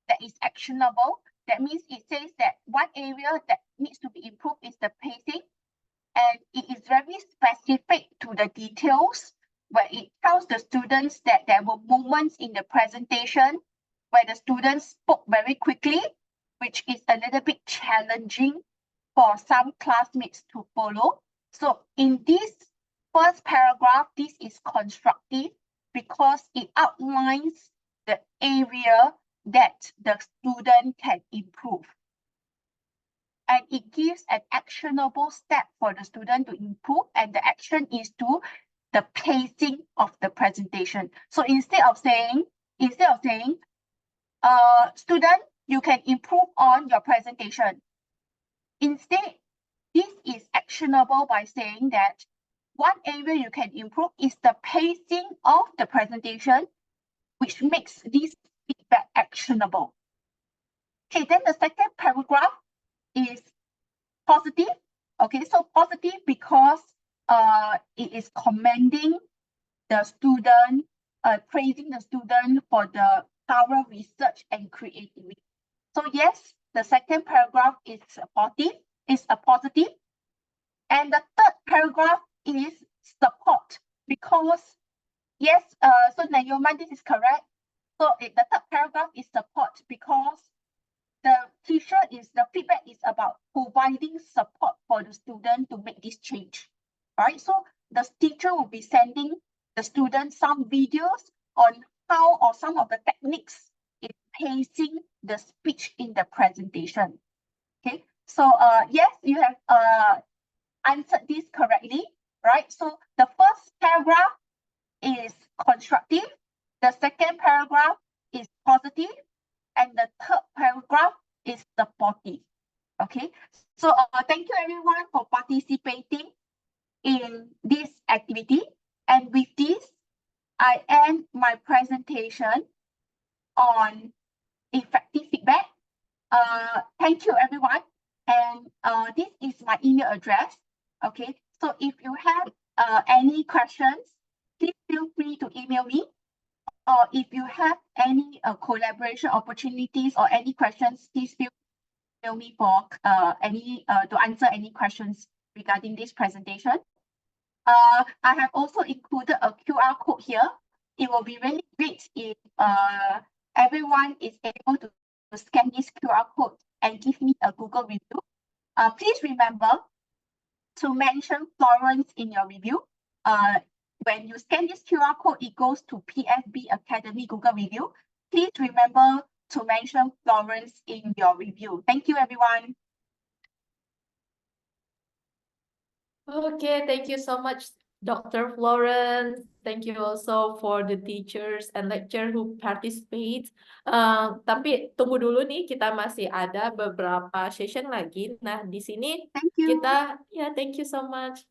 that is actionable. That means it says that one area that needs to be improved is the pacing, and it is very specific to the details, where it tells the students that there were moments in the presentation where the students spoke very quickly, which is a little bit challenging for some classmates to follow. So in this first paragraph, this is constructive because it outlines the area that the student can improve. And it gives an actionable step for the student to improve, and the action is to the pacing of the presentation. So instead of saying, student, you can improve on your presentation. Instead, this is actionable by saying that one area you can improve is the pacing of the presentation, which makes this feedback actionable. Okay, then the second paragraph is positive. Okay, so positive because it is commending the student, praising the student for the thorough research and creativity. So yes, the second paragraph is supportive, is a positive. And the third paragraph is support because yes, so Nayoman, this is correct. So the third paragraph is support because the feedback is about providing support for the student to make this change. Right? So the teacher will be sending the student some videos on how or some of the techniques in pacing the speech in the presentation. Okay, so yes, you have answered this correctly, right? So the first paragraph is constructive, the second paragraph is positive, and the third paragraph is supportive. Okay, so thank you everyone for participating. in this activity. And with this, I end my presentation on effective feedback. Thank you, everyone. And this is my email address. Okay, so if you have any questions, please feel free to email me. Or if you have any collaboration opportunities or any questions, please feel free to email me for to answer any questions regarding this presentation. I have also included a QR code here. It will be really great if everyone is able to scan this QR code and give me a Google review. Please remember to mention Florence in your review. When you scan this QR code, it goes to PSB Academy Google review. Please remember to mention Florence in your review. Thank you, everyone. Okay, thank you so much, Dr. Florence. Thank you also for the teachers and lecturer who participate. Tapi tunggu dulu nih, kita masih ada beberapa session lagi. Nah, di sini Thank you. thank you so much.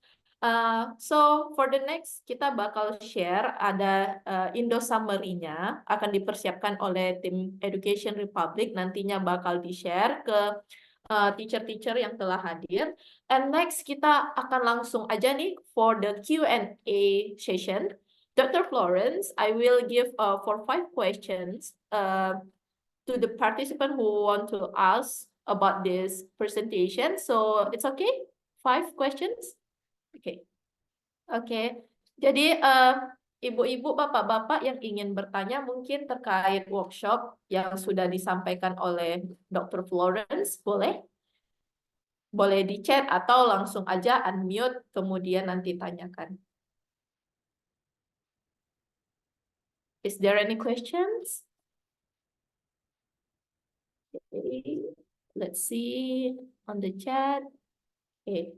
So for the next, kita bakal share ada Indo summary-nya akan dipersiapkan oleh tim Education Republic. Nantinya bakal di-share ke teacher-teacher yang telah hadir. And next, kita akan langsung aja nih for the Q&A session. Dr. Florence, I will give for 5 questions to the participant who want to ask about this presentation. So it's okay? 5 questions? Okay. Okay. Jadi ibu-ibu, bapak-bapak yang ingin bertanya mungkin terkait workshop yang sudah disampaikan oleh Dr. Florence, boleh? Boleh di chat atau langsung aja unmute, kemudian nanti tanyakan. Is there any questions? Okay. Let's see on the chat. Okay.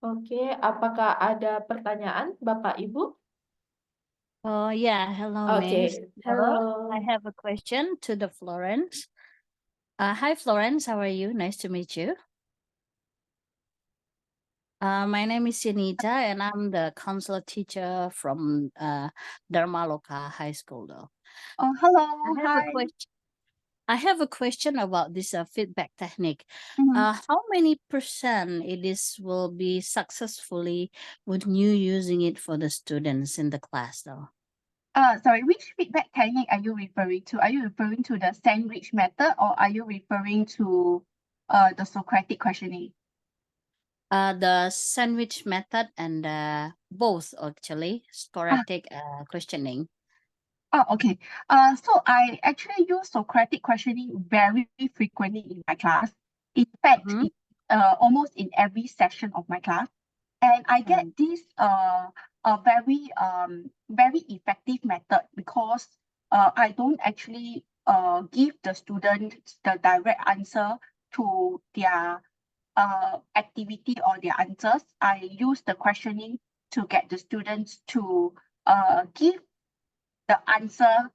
Oke, apakah ada pertanyaan, Bapak Ibu? Oh, yeah. Hello, Miss. Okay, hello. I have a question to the Florence. Hi, Florence. How are you? Nice to meet you. My name is Sinita, and I'm the counselor teacher from Dharma Loka High School, though. Oh, hello. Hi. I have a question about this feedback technique. Mhm. How many % will be successfully when you using it for the students in the class, though? Sorry, which feedback technique are you referring to? Are you referring to the sandwich method or are you referring to the Socratic questioning? The sandwich method and both actually Socratic questioning. Oh, okay. So I actually use Socratic questioning very frequently in my class. In fact, Mhm. almost in every session of my class. And I get this a very effective method because I don't actually give the students the direct answer to their activity or their answers. I use the questioning to get the students to give the answer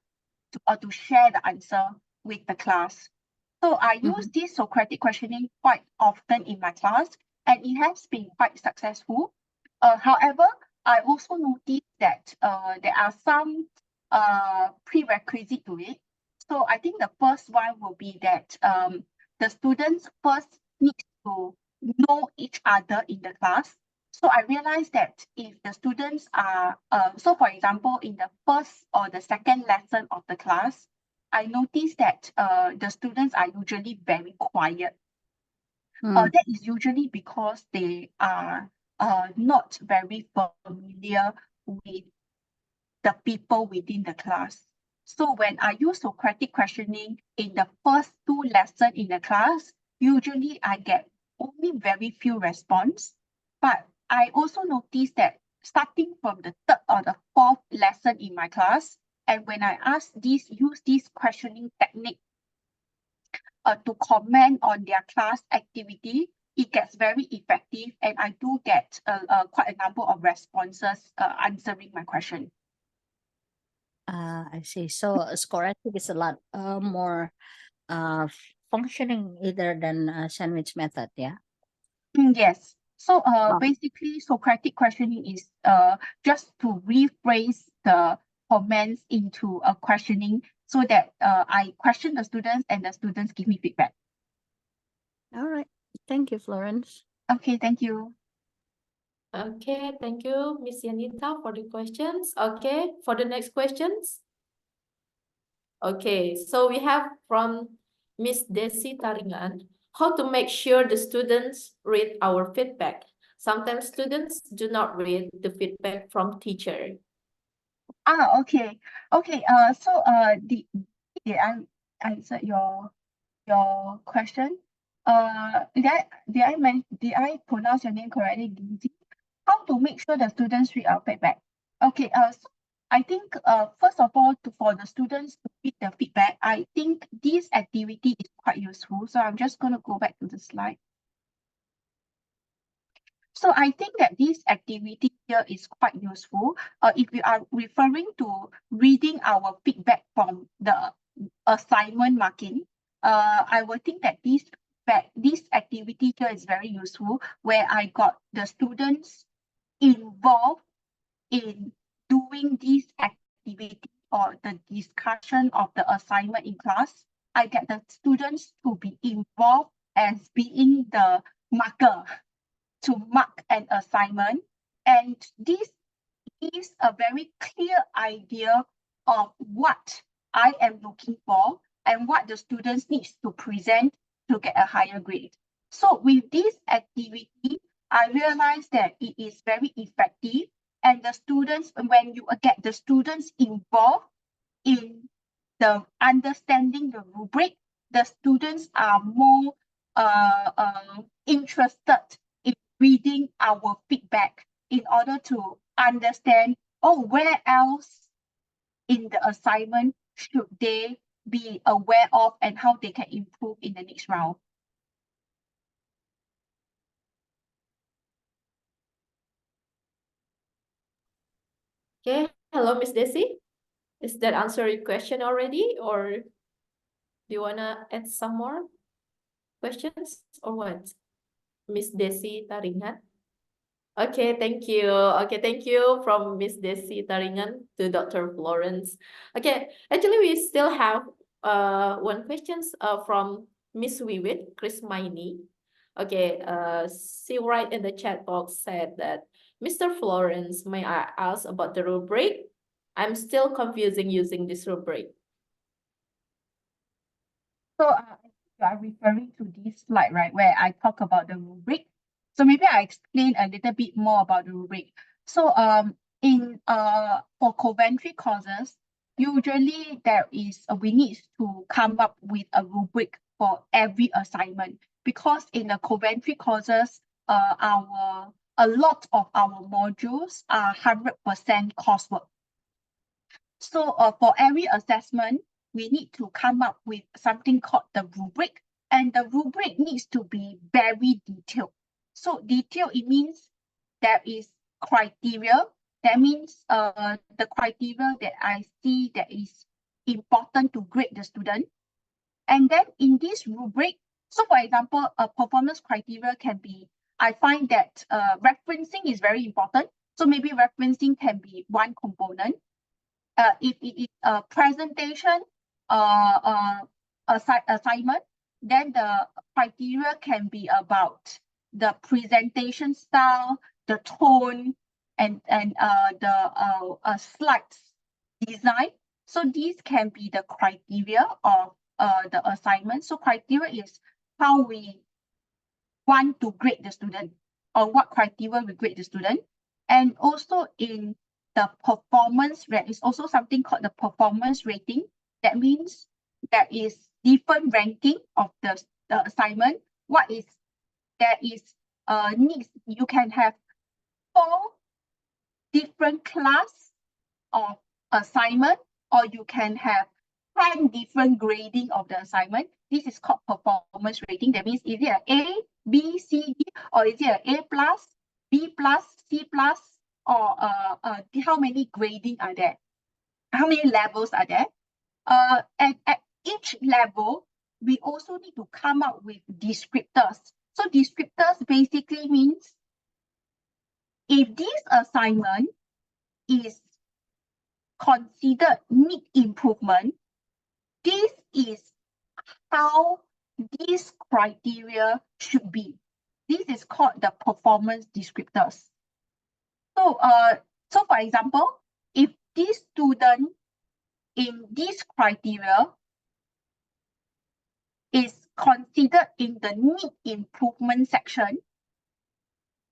or to share the answer with the class. So I use this Socratic questioning quite often in my class, and it has been quite successful. However, I also noticed that there are some prerequisites to it. So I think the first one will be that the students first need to know each other in the class. So I realized that if the students are, so for example, in the first or the second lesson of the class, I noticed that the students are usually very quiet. That is usually because they are not very familiar with the people within the class. So when I use Socratic questioning in the first 2 lessons in the class, usually I get only very few response. But I also noticed that starting from the 3rd or the 4th lesson in my class, and when I use this questioning technique to comment on their class activity, it gets very effective, and I do get quite a number of responses answering my question. I see. So scholastic is a lot more functioning either than sandwich method, yeah? Yes. So Wow. basically Socratic questioning is just to rephrase the comments into a questioning so that I question the students and the students give me feedback. All right. Thank you, Florence. Okay, thank you. Okay, thank you, Miss Yanita, for the questions. Okay, for the next questions. Okay, so we have from Miss Desi Taringan, how to make sure the students read our feedback. Sometimes students do not read the feedback from teacher. Okay. So did I answer your question? Did I pronounce your name correctly, Dingy? How to make sure the students read our feedback? Okay, so I think first of all for the students to read the feedback, I think this activity is quite useful. So I'm just going to go back to the slide. So I think that this activity here is quite useful. If we are referring to reading our feedback from the assignment marking, I would think that this activity here is very useful, where I got the students involved in doing this activity or the discussion of the assignment in class. I get the students to be involved as being the marker to mark an assignment, and this gives a very clear idea of what I am looking for and what the students need to present to get a higher grade. So with this activity, I realized that it is very effective, and the students, when you get the students involved in the understanding the rubric, the students are more interested in reading our feedback in order to understand, oh, where else in the assignment should they be aware of and how they can improve in the next round. Okay, hello, Miss Desi. Is that answer your question already, or do you wanna add some more questions or what? Miss Desi Taringan. Okay, thank you. Okay, thank you from Miss Desi Taringan to Dr. Florence. Okay, actually we still have one questions from Miss Wiwit Krismaini. Okay, she write in the chat box said that Mr. Florence, may I ask about the rubric? I'm still confusing using this rubric. So you are referring to this slide, right, where I talk about the rubric. So maybe I explain a little bit more about the rubric. So for Coventry courses, usually we need to come up with a rubric for every assignment, because in the Coventry courses, a lot of our modules are 100% coursework. So for every assessment, we need to come up with something called the rubric, and the rubric needs to be very detailed. So detailed, it means there is criteria. That means the criteria that I see that is important to grade the student. And then in this rubric, so for example, a performance criteria can be, I find that referencing is very important. So maybe referencing can be one component. If it is a presentation assignment, then the criteria can be about the presentation style, the tone, and the slides design. So these can be the criteria of the assignment. So criteria is how we want to grade the student, or what criteria we grade the student. And also in the performance rate is also something called the performance rating. That means there is different ranking of the assignment. There is needs, you can have 4 different class of assignment, or you can have 10 different grading of the assignment. This is called performance rating. That means, is it an A, B, C, D, or is it an A plus, B plus, C plus, or how many grading are there? how many levels are there? And at each level, we also need to come up with descriptors. So descriptors basically means if this assignment is considered need improvement, this is how these criteria should be. This is called the performance descriptors. So, so for example, if this student in this criteria is considered in the need improvement section,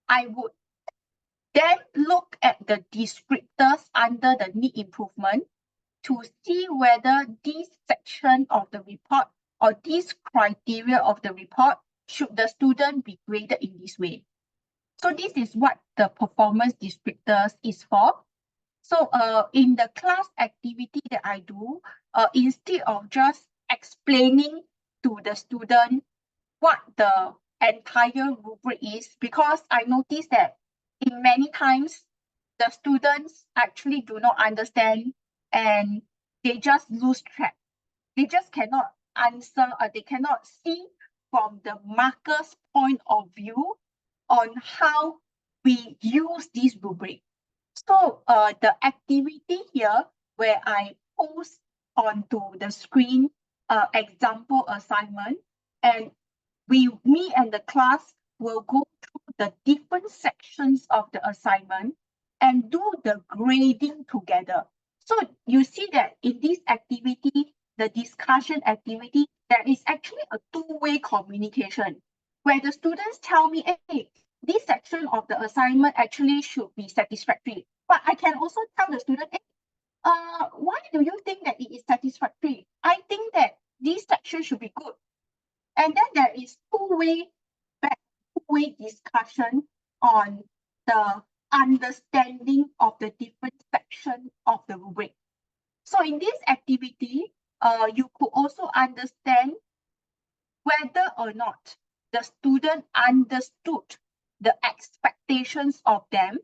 I would then look at the descriptors under the need improvement to see whether this section of the report or this criteria of the report should the student be graded in this way. So this is what the performance descriptors is for. So in the class activity that I do, instead of just explaining to the student what the entire rubric is, because I noticed that in many times the students actually do not understand and they just lose track. They just cannot answer or they cannot see from the marker's point of view on how we use this rubric. So the activity here where I post onto the screen example assignment, and me and the class will go through the different sections of the assignment and do the grading together. So you see that in this activity, the discussion activity, there is actually a two-way communication where the students tell me, hey, this section of the assignment actually should be satisfactory. But I can also tell the student, hey, why do you think that it is satisfactory? I think that this section should be good. And then there is two-way discussion on the understanding of the different sections of the rubric. So in this activity, you could also understand whether or not the student understood the expectations of them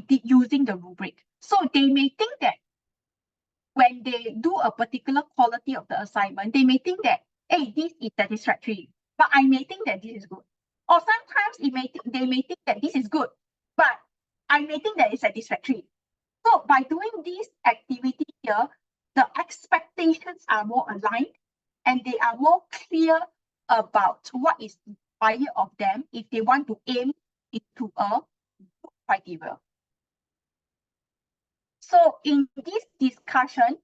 using the rubric. So they may think that when they do a particular quality of the assignment, they may think that, hey, this is satisfactory, but I may think that this is good. Or sometimes they may think that this is good, but I may think that it's satisfactory. So by doing this activity here, the expectations are more aligned and they are more clear about what is required of them if they want to aim into a good criteria. So in this discussion,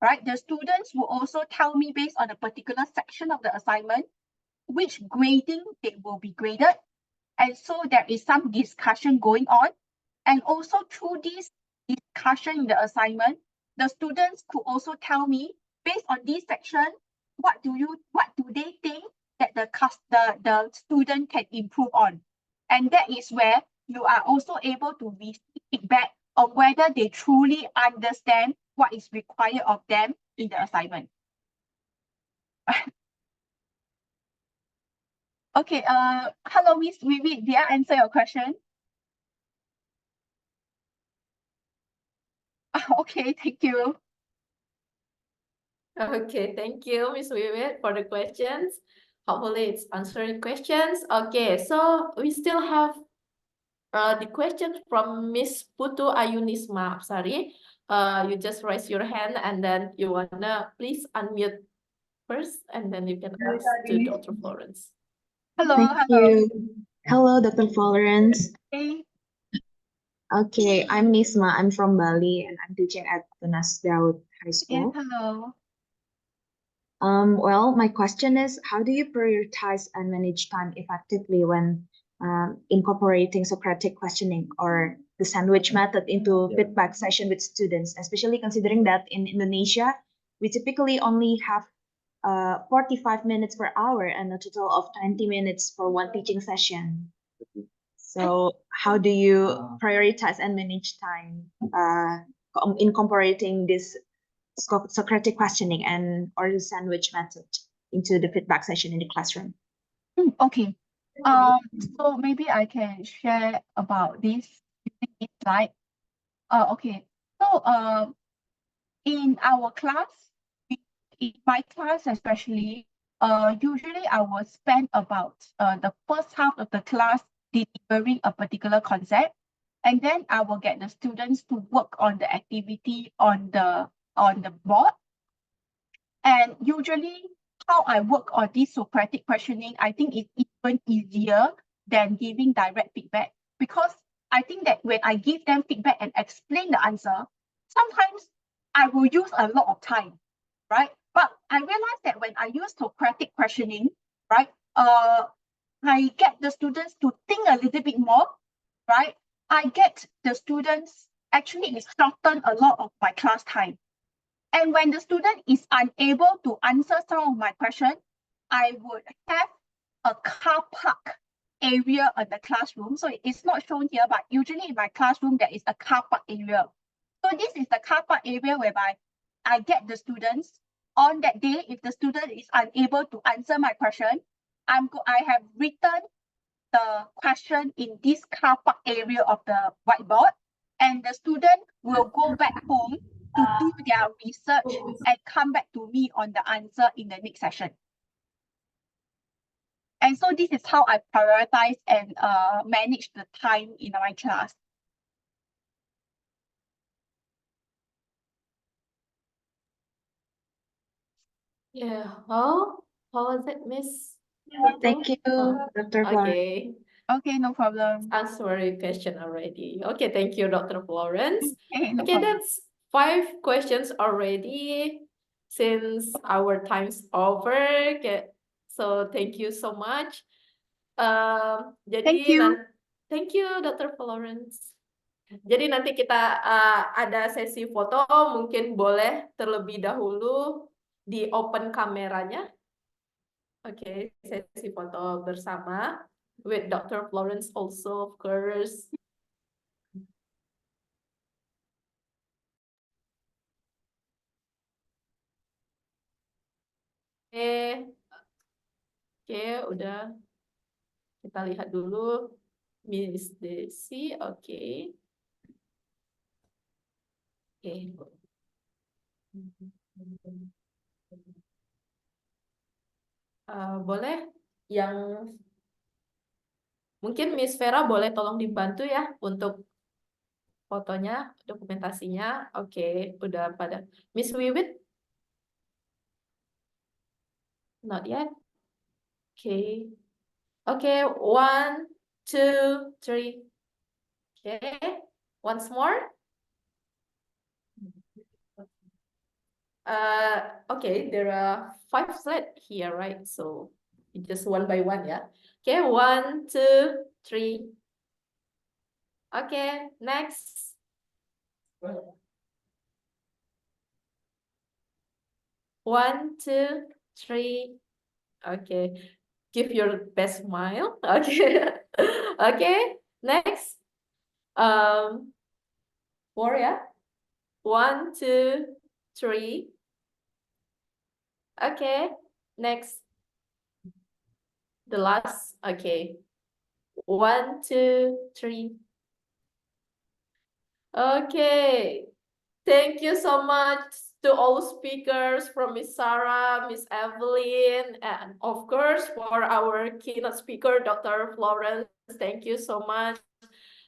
right, the students will also tell me based on a particular section of the assignment, which grading they will be graded. And so there is some discussion going on. And also through this discussion in the assignment, the students could also tell me, based on this section, what do they think that the student can improve on? And that is where you are also able to receive feedback on whether they truly understand what is required of them in the assignment. Okay, hello, Miss Vivi, did I answer your question? Okay, thank you. Okay, thank you, Ms. Wiwit, for the questions. Hopefully it's answering questions. Okay, so we still have the question from Miss Putu Ayunisma Apsari. You just raise your hand and then you wanna please unmute first and then you can ask to Dr. Florence. Hello, Thank hello. you. Hello, Dr. Florence. Hey. Okay, I'm Nisma. I'm from Bali and I'm teaching at Tunas Daud High Yes, School. hello. Well, my question is, how do you prioritize and manage time effectively when incorporating Socratic questioning or the sandwich method into feedback session with students, especially considering that in Indonesia, we typically only have 45 minutes per hour and a total of 20 minutes for one teaching session. So how do you prioritize and manage time incorporating this Socratic questioning and or the sandwich method into the feedback session in the classroom? Okay. So maybe I can share about this using this slide. Okay. So in our class, in my class especially, usually I will spend about the first half of the class delivering a particular concept, and then I will get the students to work on the activity on the board. And usually how I work on this Socratic questioning, I think it's even easier than giving direct feedback, because I think that when I give them feedback and explain the answer, sometimes I will use a lot of time, right? But I realize that when I use Socratic questioning, right, I get the students to think a little bit more, right? I get the students actually shorten a lot of my class time. And when the student is unable to answer some of my questions, I would have a car park area in the classroom. So it's not shown here, but usually in my classroom, there is a car park area. So this is the car park area whereby I get the students on that day. If the student is unable to answer my question, I have written the question in this car park area of the whiteboard, and the student will go back home to do their research and come back to me on the answer in the next session. And so this is how I prioritize and manage the time in my class. Yeah. How was it, Miss? Thank you, Dr. Florence. Okay. Okay, no problem. Answer your question already. Okay, thank you, Dr. Florence. Okay, no Okay, problem. that's 5 questions already since our time's over. Okay, so thank you so much. Thank you. Thank you, Dr. Florence. Jadi nanti kita ada sesi foto, mungkin boleh terlebih dahulu di open kameranya. Oke, sesi foto bersama with Dr. Florence also, of course. Oke, udah. Kita lihat dulu. Miss Desi, oke. Oke. Boleh yang mungkin Miss Vera boleh tolong dibantu ya untuk fotonya, dokumentasinya. Oke, udah pada. Miss Wiwit? Not yet. Oke. Oke, 1, 2, 3. Okay, once more. Okay, there are 5 slides here, right? So just one by one, yeah. Okay, 1, 2, 3. Okay, next. 1, 2, 3. Okay, give your best smile. Okay. Okay, next. 4, yeah. 1, 2, 3. Okay, next. The last, okay. 1, 2, 3. Okay. Thank you so much to all speakers, from Miss Sarah, Miss Evelyn, and of course for our keynote speaker, Dr. Florence. Thank you so much.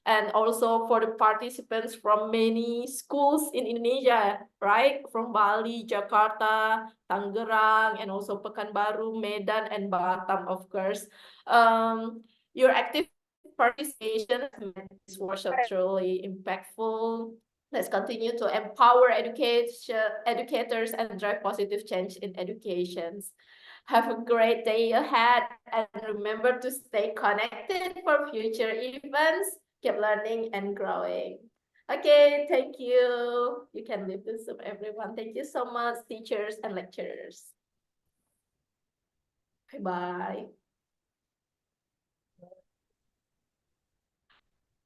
And also for the participants from many schools in Indonesia, right? From Bali, Jakarta, Tangerang, and also Pekanbaru, Medan, and Batam, of course. Your active participation has made this workshop truly impactful. Let's continue to empower educators and drive positive change in education. Have a great day ahead, and remember to stay connected for future events. Keep learning and growing. Okay, thank you. You can leave the Zoom, everyone. Thank you so much, teachers and lecturers. Bye-bye.